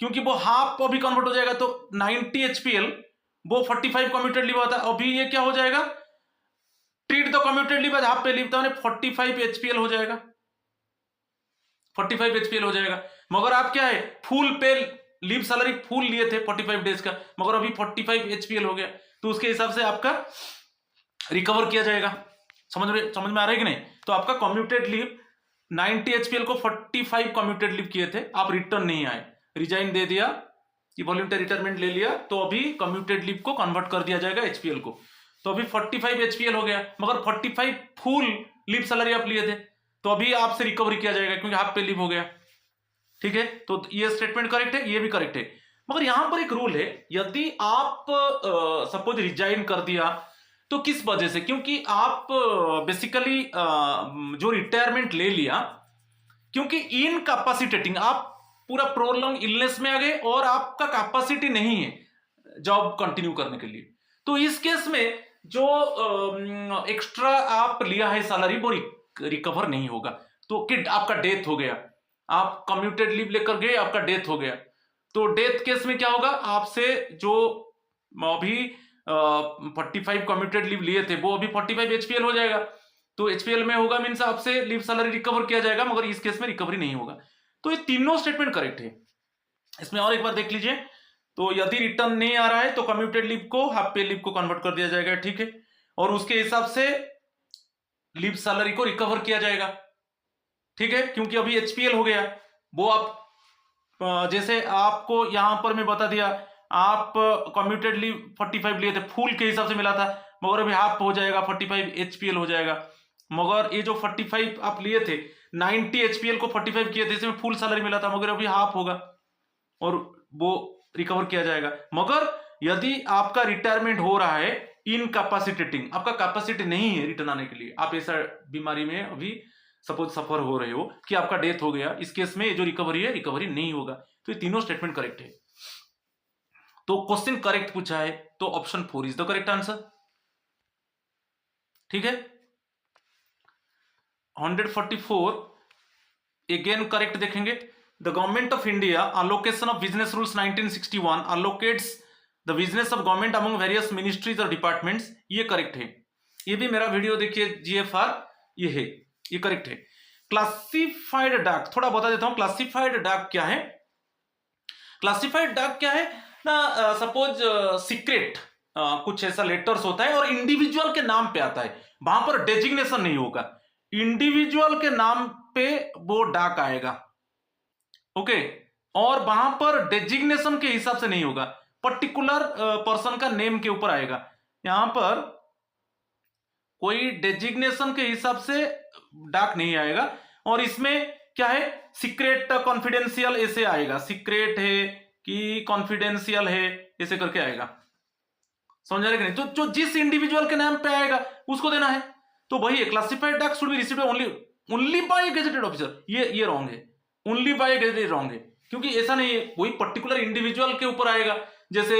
क्योंकि वो हाफ अभी कन्वर्ट हो जाएगा। तो 90 एचपीएल वो 45 कम्यूटेड लीव होता है, अभी ये क्या हो जाएगा, treat the commuted leave as half pay leave, तो 45 एचपीएल हो जाएगा, 45 एचपीएल हो जाएगा। मगर आप क्या है, फुल पे लीव सैलरी फुल लिए थे 45 डेज का, मगर अभी 45 एचपीएल हो गया, तो उसके हिसाब से आपका रिकवर किया जाएगा। समझ में आ रहा है कि नहीं। तो आपका कम्यूटेड लीव 90 एचपीएल को 45 कम्यूटेड लीव किए थे, आप रिटर्न नहीं आए, रिजाइन दे दिया कि वॉलंटरी रिटायरमेंट ले लिया, तो अभी कम्यूटेड लीव को कन्वर्ट कर दिया जाएगा एचपीएल को, तो अभी 45 एचपीएल हो गया, मगर 45 फुल लीव सैलरी आप लिए थे, तो अभी आपसे रिकवरी किया जाएगा क्योंकि हाफ पे लीव हो गया। ठीक है, तो ये स्टेटमेंट करेक्ट है, ये भी करेक्ट है। मगर यहां पर एक रूल है, यदि आप सपोज रिजाइन कर दिया तो किस वजह से, क्योंकि आप बेसिकली जो रिटायरमेंट ले लिया, क्योंकि इनकैपेसिटेटिंग, आप पूरा प्रोलॉन्ग इलनेस में आ गए और आपका कैपेसिटी नहीं है जॉब कंटिन्यू करने के लिए, तो इस केस में जो एक्स्ट्रा आप लिया है सैलरी वो रिकवर नहीं होगा। तो कि आपका डेथ हो गया, आप कम्यूटेड लीव लेकर गए, आपका डेथ हो गया, तो डेथ केस में क्या होगा, आपसे जो अभी 45 कम्यूटेड लीव लिए थे वो अभी 45 एचपीएल हो जाएगा, तो एचपीएल में होगा मीन्स आपसे लीव सैलरी रिकवर किया जाएगा, मगर इस केस में रिकवरी नहीं होगा। तो ये तीनों स्टेटमेंट करेक्ट है। इसमें और एक बार देख लीजिए, तो यदि रिटर्न नहीं आ रहा है तो कम्यूटेड लीव को हाफ पे लीव को कन्वर्ट कर दिया जाएगा, ठीक है, और उसके हिसाब से लीव सैलरी को रिकवर किया जाएगा, ठीक है, क्योंकि अभी एचपीएल हो गया। वो आप जैसे आपको यहां पर मैं बता दिया, आप कम्यूटेड लीव 45 लिए थे, फुल के हिसाब से मिला था, मगर अभी हाफ हो जाएगा, 45 एचपीएल हो जाएगा। मगर ये जो 45 आप लिए थे, 90 एचपीएल को 45 किए थे, इसमें फुल सैलरी मिला था, मगर अभी हाफ होगा और वो रिकवर किया जाएगा। मगर यदि आपका रिटायरमेंट हो रहा है इनकैपेसिटेटिंग, आपका कैपेसिटी नहीं है रिटर्न आने के लिए, आप ऐसा बीमारी में अभी सपोज सफर हो रहे हो कि आपका डेथ हो गया, इस केस में जो रिकवरी है रिकवरी नहीं होगा। तो ये तीनों स्टेटमेंट करेक्ट है। तो क्वेश्चन करेक्ट पूछा है तो option 4 is the correct answer. ठीक है। 144 अगेन करेक्ट देखेंगे। The government of India allocation of business rules 1961 allocates the business of government among various ministries और डिपार्टमेंट्स, ये करेक्ट है। ये भी मेरा वीडियो देखिए जीएफआर, ये है, ये करेक्ट है। क्लासिफाइड डाक थोड़ा बता देता हूं, क्लासिफाइड डाक क्या है। क्लासिफाइड डाक क्या है ना, सपोज सीक्रेट कुछ ऐसा लेटर्स होता है और इंडिविजुअल के नाम पे आता है, वहां पर डेजिग्नेशन नहीं होगा, इंडिविजुअल के नाम पे वो डाक आएगा। ओके, और वहां पर डेजिग्नेशन के हिसाब से नहीं होगा, पर्टिकुलर पर्सन का नेम के ऊपर आएगा। यहां पर कोई डेजिग्नेशन के हिसाब से डाक नहीं आएगा। और इसमें क्या है, सीक्रेट कॉन्फिडेंशियल ऐसे आएगा, सीक्रेट है कि कॉन्फिडेंशियल है ऐसे करके आएगा। समझ रहे कि नहीं? तो जो जिस इंडिविजुअल के नाम पे आएगा उसको देना है। तो वही है, क्लासिफाइड डाक should be received only by gazetted officer. ये रॉन्ग है, ओनली बाय गेजेटेड रॉन्ग है, क्योंकि ऐसा नहीं है कोई पर्टिकुलर इंडिविजुअल के ऊपर आएगा, जैसे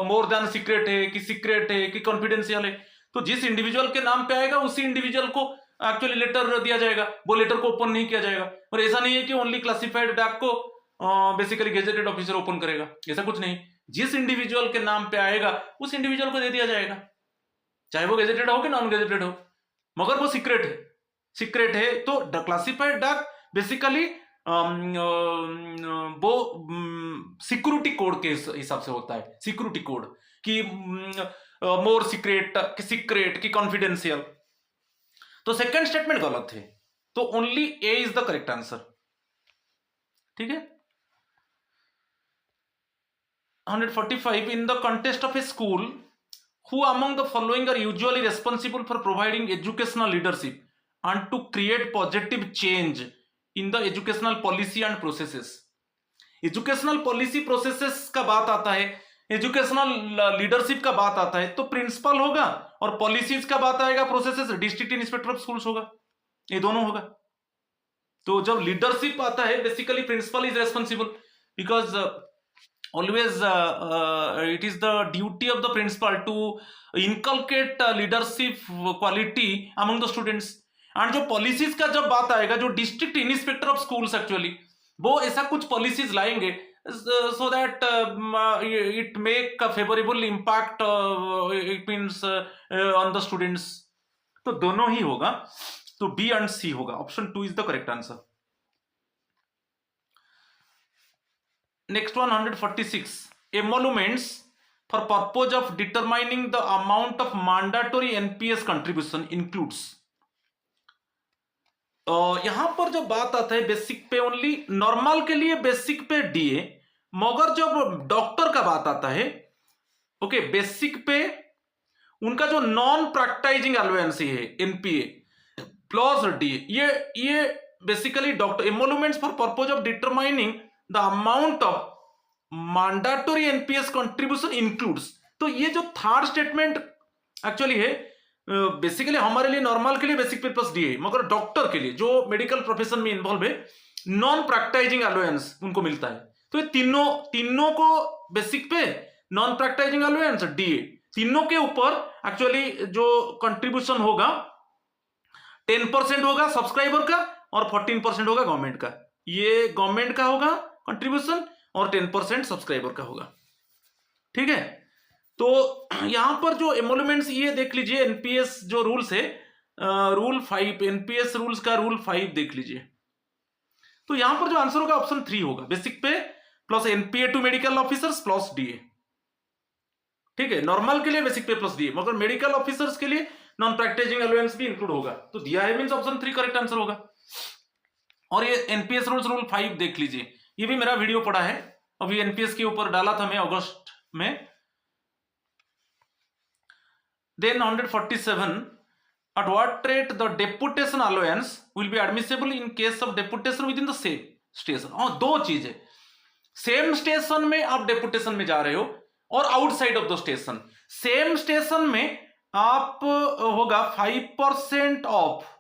मोर देन सीक्रेट है कि सीक्रेट है कि कॉन्फिडेंशियल है। तो जिस इंडिविजुअल के नाम पे आएगा उसी इंडिविजुअल को एक्चुअली लेटर दिया जाएगा, वो लेटर को ओपन नहीं किया जाएगा। और ऐसा नहीं है कि ओनली क्लासिफाइड डाक को बेसिकली गेजेटेड ऑफिसर ओपन करेगा, ऐसा कुछ नहीं। जिस इंडिविजुअल के नाम पे आएगा उस इंडिविजुअल को दे दिया जाएगा, चाहे वो गेजेटेड हो कि नॉन गेजेटेड हो, मगर वो सीक्रेट है, सीक्रेट है। तो क्लासिफाइड डाक बेसिकली वो सिक्योरिटी कोड के हिसाब से होता है, सिक्योरिटी कोड कि मोर सीक्रेट कि सीक्रेट कि कॉन्फिडेंशियल। तो सेकंड स्टेटमेंट गलत है, तो only A is the correct answer. ठीक है। 145 इन the contest of A school who among the following are usually responsible for providing educational leadership and to create positive change in the educational policy and processes। educational policy processes का बात आता है, educational leadership का बात आता है तो principal होगा, और पॉलिसीज का बात आएगा processes district inspector of schools होगा, ये दोनों होगा। तो जब लीडरशिप आता है basically principal is responsible because always it is the duty of the principal to inculcate leadership quality among the students। and जो पॉलिसीज का जब बात आएगा, जो district inspector of schools actually वो ऐसा कुछ पॉलिसीज लाएंगे so that it make a favorable impact it means on the students। तो दोनों ही होगा, तो बी एंड सी होगा, option 2 is the correct answer. Next one 146 emoluments for purpose of determining the amount of mandatory NPS contribution includes। यहां पर जब बात आता है बेसिक पे ओनली, नॉर्मल के लिए बेसिक पे डीए, मगर जब डॉक्टर का बात आता है ओके बेसिक पे उनका जो नॉन प्रैक्टाइजिंग अलाउंस है एनपीए प्लस डीए, ये basically doctor emoluments for purpose of determining the amount of mandatory NPS contribution includes. तो ये जो थर्ड स्टेटमेंट एक्चुअली है बेसिकली हमारे लिए नॉर्मल के लिए बेसिक पे प्लस डीए, मगर डॉक्टर के लिए जो मेडिकल प्रोफेशन में इन्वॉल्व है नॉन प्रैक्टाइजिंग अलाउंस उनको मिलता है। तो ये तीनों को बेसिक पे नॉन प्रैक्टाइजिंग अलाउंस डीए, तीनों के ऊपर एक्चुअली जो कंट्रीब्यूशन होगा 10% होगा सब्सक्राइबर का और 14% होगा गवर्नमेंट का। ये गवर्नमेंट का होगा कंट्रीब्यूशन और 10% सब्सक्राइबर का होगा। ठीक है। तो यहां पर जो एमोलुमेंट्स ये देख लीजिए, एनपीएस जो रूल्स है रूल 5, एनपीएस रूल्स का रूल 5 देख लीजिए। तो यहां पर जो आंसर होगा ऑप्शन 3 होगा, basic pay plus NPA to medical officers plus DA. ठीक है, नॉर्मल के लिए बेसिक पे प्लस डीए, मगर मेडिकल ऑफिसर्स के लिए नॉन प्रैक्टिसिंग अलाउंस भी इंक्लूड होगा। तो दिया है मींस ऑप्शन 3 करेक्ट आंसर होगा। और ये एनपीएस रूल्स रूल 5 देख लीजिए, ये भी मेरा वीडियो पड़ा है, अभी एनपीएस के ऊपर डाला था मैं अगस्त में। Then 147 at what rate the deputation allowance will be admissible in case of deputation within the same station। दो चीज है, सेम स्टेशन में आप डेपुटेशन में जा रहे हो और outside of the station. Same station में आप होगा 5% of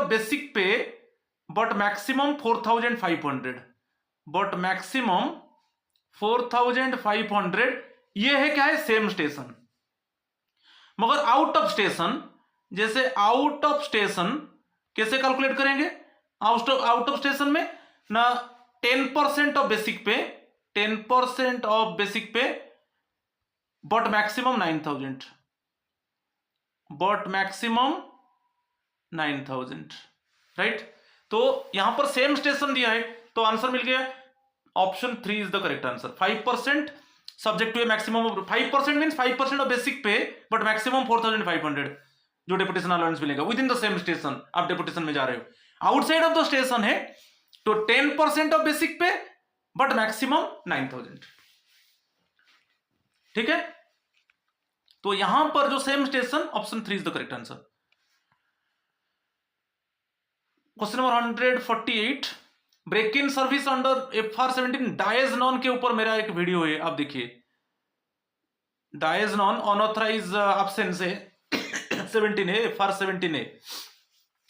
basic pay but maximum 4,500, but maximum 4,500। ये है क्या है, सेम स्टेशन। मगर आउट ऑफ स्टेशन, जैसे आउट ऑफ स्टेशन कैसे कैलकुलेट करेंगे? आउट ऑफ स्टेशन में ना 10% ऑफ बेसिक पे, 10% of basic pay but maximum 9,000, but maximum 9,000, right. तो यहां पर सेम स्टेशन दिया है तो आंसर मिल गया, option 3 is the correct answer. 5% subject to maximum 5% means 5% of basic pay but maximum 4,500 जो डेपुटेशन अलाउंस मिलेगा within the same station. आप डेपुटेशन में जा रहे हो, आउटसाइड ऑफ द स्टेशन है तो 10% of basic pay but maximum 9,000, ठीक है। तो यहां पर जो same station, option 3 is the correct answer. Question number 148, break in service under FR17 dies non के ऊपर मेरा एक वीडियो है, आप देखिए। डायज नॉन अनऑथराइज एब्सेंस है 17 है, FR17 है,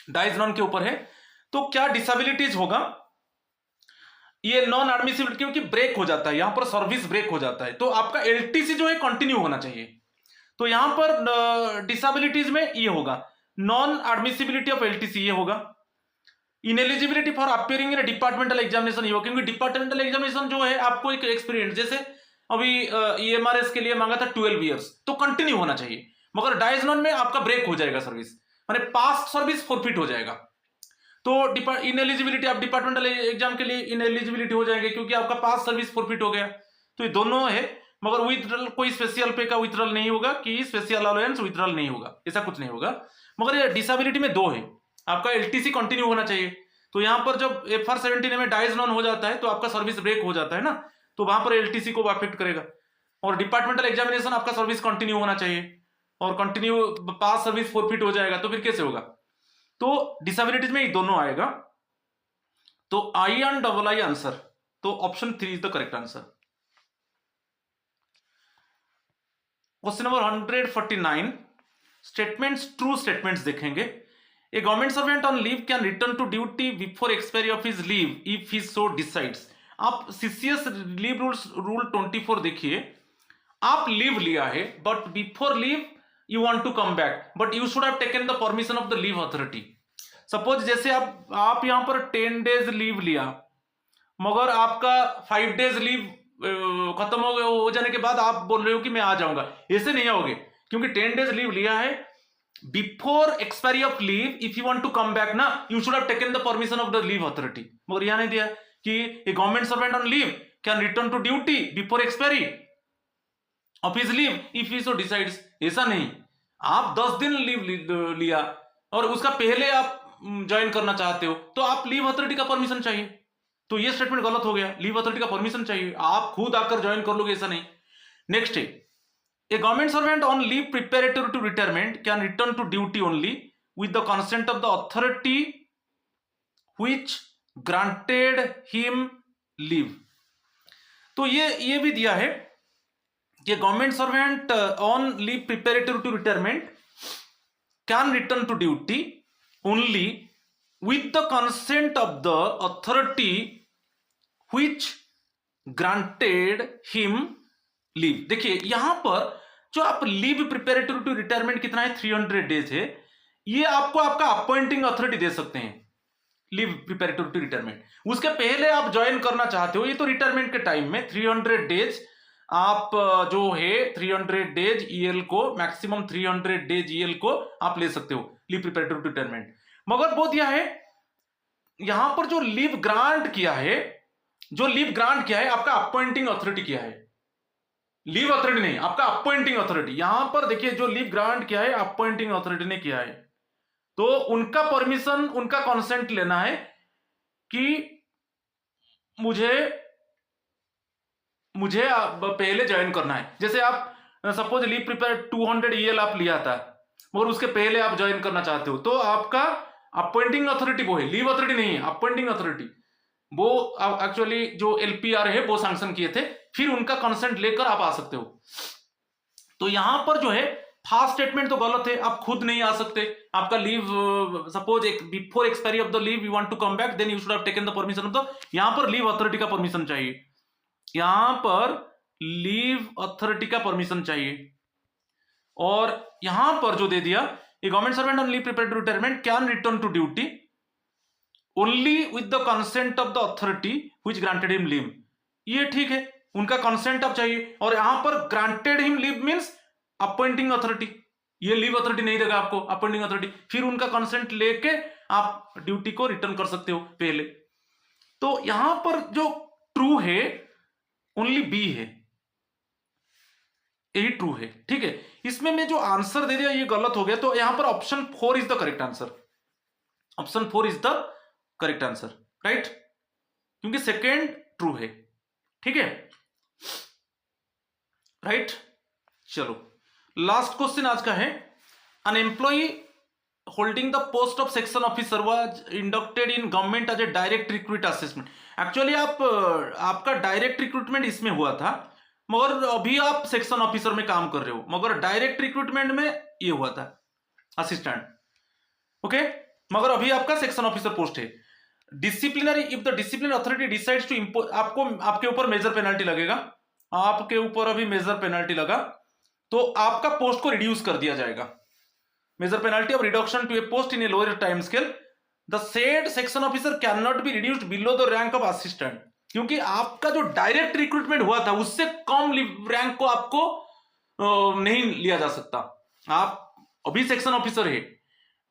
डायज नॉन के ऊपर है। तो क्या डिसेबिलिटीज होगा? ये नॉन एडमिसिबल, क्योंकि ब्रेक हो जाता है यहां पर, सर्विस ब्रेक हो जाता है, तो आपका LTC जो है कंटिन्यू होना चाहिए। तो यहां पर डिसेबिलिटीज में ये होगा नॉन एडमिसिबिलिटी ऑफ LTC, ये होगा। Ineligibility for appearing in departmental examination, ये होगा क्योंकि डिपार्टमेंटल एग्जामिनेशन जो है आपको एक एक्सपीरियंस, जैसे अभी EMRS के लिए मांगा था 12 ईयर्स, तो कंटिन्यू होना चाहिए। मगर डायज नॉन में आपका ब्रेक हो जाएगा सर्विस, माने पास्ट सर्विस फॉरफिट हो जाएगा। तो इनएलिजिबिलिटी, आप डिपार्टमेंटल एग्जाम के लिए इनएलिजिबिलिटी हो जाएंगे क्योंकि आपका पास्ट सर्विस फॉरफिट हो गया। तो ये दोनों है, मगर विथड्रॉल कोई स्पेशल पे का विथड्रॉल नहीं होगा कि स्पेशल अलाउंस विथड्रॉल नहीं होगा, ऐसा कुछ नहीं होगा। मगर ये डिसेबिलिटी में दो है, आपका LTC कंटिन्यू होना चाहिए। तो यहां पर जब FR17 में डायज नॉन हो जाता है तो आपका सर्विस ब्रेक हो जाता है ना, तो वहां पर LTC को अफेक्ट करेगा। और डिपार्टमेंटल एग्जामिनेशन आपका सर्विस कंटिन्यू होना चाहिए और कंटिन्यू पास सर्विस फॉरफिट हो जाएगा, तो फिर कैसे होगा? तो डिसेबिलिटीज में ये दोनों आएगा। तो I आंसर, तो option 3 is the correct answer. Question number 149, statements, true statements देखेंगे। A government servant on leave can return to duty before expiry of his leave if he so decides. आप CCS leave rule 24 देखिए। आप leave लिया है but before leave you want to come back, but you should have taken the permission of the leave authority. Suppose जैसे आप यहां पर 10 days leave लिया, मगर आपका 5 डेज लीव खत्म हो जाने के बाद आप बोल रहे हो कि मैं आ जाऊंगा, ऐसे नहीं आओगे क्योंकि 10 डेज लीव लिया है। Before expiry of leave if you want to come back ना, you should have taken the permission of the leave authority. मगर यहां नहीं दिया कि a government servant on leave can return to duty before expiry of his leave if he so decides, ऐसा नहीं। आप 10 दिन लीव लिया और उसका पहले आप ज्वाइन करना चाहते हो तो आप लीव अथॉरिटी का परमिशन चाहिए। तो ये स्टेटमेंट गलत हो गया, लीव अथॉरिटी का परमिशन चाहिए, आप खुद आकर ज्वाइन कर लोगे, ऐसा नहीं। नेक्स्ट है, a government servant on leave preparatory to retirement can return to duty only with the consent of the authority which granted him leave. तो ये भी दिया है कि government servant on leave preparatory to retirement can return to duty only with the consent of the authority which granted him leave। देखिए यहां पर जो आप लीव प्रिपेरेटरी टू रिटायरमेंट कितना है, 300 डेज है। ये आपको आपका अपॉइंटिंग अथॉरिटी दे सकते हैं लीव प्रिपेरेटरी टू रिटायरमेंट। उसके पहले आप ज्वाइन करना चाहते हो, ये तो रिटायरमेंट के टाइम में 300 डेज आप जो है 300 डेज EL को, मैक्सिमम 300 डेज EL को आप ले सकते हो लीव प्रिपेरेटरी टू रिटायरमेंट। मगर वो दिया है यहां पर जो लीव ग्रांट किया है, आपका अपॉइंटिंग अथॉरिटी किया है, लीव अथॉरिटी नहीं, आपका अपॉइंटिंग अथॉरिटी। यहां पर देखिए जो लीव ग्रांट किया है अपॉइंटिंग अथॉरिटी ने किया है, तो उनका परमिशन, उनका कंसेंट लेना है कि मुझे पहले ज्वाइन करना है। जैसे आप सपोज लीव प्रिपेयर 200 EL आप लिया था मगर उसके पहले आप ज्वाइन करना चाहते हो, तो आपका अपॉइंटिंग अथॉरिटी वो है, लीव अथॉरिटी नहीं है, अपॉइंटिंग अथॉरिटी वो एक्चुअली जो LPR है वो सैंक्शन किए थे, फिर उनका कंसेंट लेकर आप आ सकते हो। तो यहां पर जो है फास्ट स्टेटमेंट तो गलत है, आप खुद नहीं आ सकते। आपका लीव सपोज एक before expiry of the leave you want to come back, then you should have taken the permission of the, यहां पर लीव अथॉरिटी का परमिशन चाहिए, यहां पर लीव अथॉरिटी का परमिशन चाहिए। और यहां पर जो दे दिया, a government servant on leave prepare to retirement can return to duty only with the consent of the authority which granted him leave, ये ठीक है, उनका कंसेंट अब चाहिए। और यहां पर granted him leave means appointing authority, ये लीव अथॉरिटी नहीं देगा आपको, अपॉइंटिंग अथॉरिटी, फिर उनका कंसेंट लेके आप ड्यूटी को रिटर्न कर सकते हो पहले। तो यहां पर जो ट्रू है ओनली बी है, यही ट्रू है, ठीक है। इसमें मैं जो आंसर दे दिया ये गलत हो गया, तो यहां पर option 4 is the correct answer, option 4 is the correct answer, right, क्योंकि सेकेंड ट्रू है, ठीक है, राइट। चलो लास्ट क्वेश्चन आज का है, an employee holding the post of section officer was inducted in government as a direct recruit assessment. Actually आपका direct recruitment इसमें हुआ था, मगर अभी आप सेक्शन ऑफिसर में काम कर रहे हो, मगर डायरेक्ट रिक्रूटमेंट में ये हुआ था असिस्टेंट, ओके, मगर अभी आपका सेक्शन ऑफिसर पोस्ट है। Disciplinary, if the disciplinary authority decides to impose, आपको आपके ऊपर मेजर पेनल्टी लगेगा, आपके ऊपर अभी मेजर पेनल्टी लगा, तो आपका पोस्ट को रिड्यूस कर दिया जाएगा। Major penalty of reduction to a post in a lower time scale, the said section officer can not be reduced below the rank of assistant, क्योंकि आपका जो डायरेक्ट रिक्रूटमेंट हुआ था उससे कम रैंक को आपको नहीं लिया जा सकता। आप अभी सेक्शन ऑफिसर है,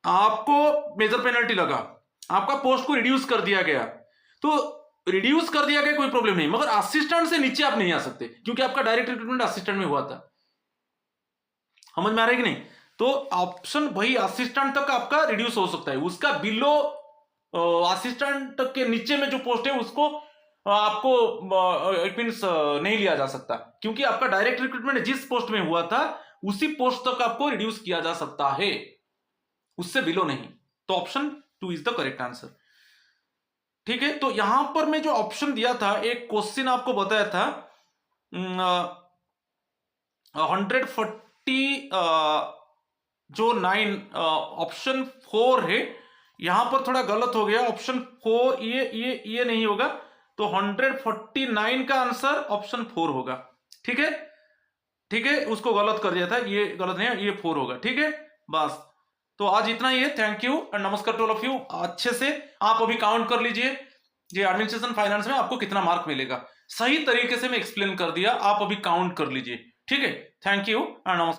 आपको मेजर पेनल्टी लगा, आपका पोस्ट को रिड्यूस कर दिया गया, तो रिड्यूस कर दिया गया कोई प्रॉब्लम नहीं, मगर असिस्टेंट से नीचे आप नहीं आ सकते, क्योंकि आपका डायरेक्ट रिक्रूटमेंट असिस्टेंट में हुआ था। समझ में आ रहा है कि नहीं? तो ऑप्शन भाई असिस्टेंट तक आपका रिड्यूस हो सकता है, उसका बिलो असिस्टेंट के नीचे में जो पोस्ट है उसको आपको इट मींस नहीं लिया जा सकता, क्योंकि आपका डायरेक्ट रिक्रूटमेंट जिस पोस्ट में हुआ था उसी पोस्ट तक आपको रिड्यूस किया जा सकता है, उससे बिलो नहीं। तो option 2 is the correct answer, ठीक है। तो यहां पर मैं जो ऑप्शन दिया था, एक क्वेश्चन आपको बताया था 140 जो 9 ऑप्शन 4 है, यहां पर थोड़ा गलत हो गया, ऑप्शन 4 ये नहीं होगा, तो 149 का आंसर ऑप्शन 4 होगा, ठीक है, ठीक है, उसको गलत कर दिया था, ये गलत नहीं है, ये 4 होगा, ठीक है। बस तो आज इतना ही है, थैंक यू एंड नमस्कार टू ऑल ऑफ यू। अच्छे से आप अभी काउंट कर लीजिए ये एडमिनिस्ट्रेशन फाइनेंस में आपको कितना मार्क मिलेगा, सही तरीके से मैं एक्सप्लेन कर दिया, आप अभी काउंट कर लीजिए, ठीक है। थैंक यू एंड नमस्कार।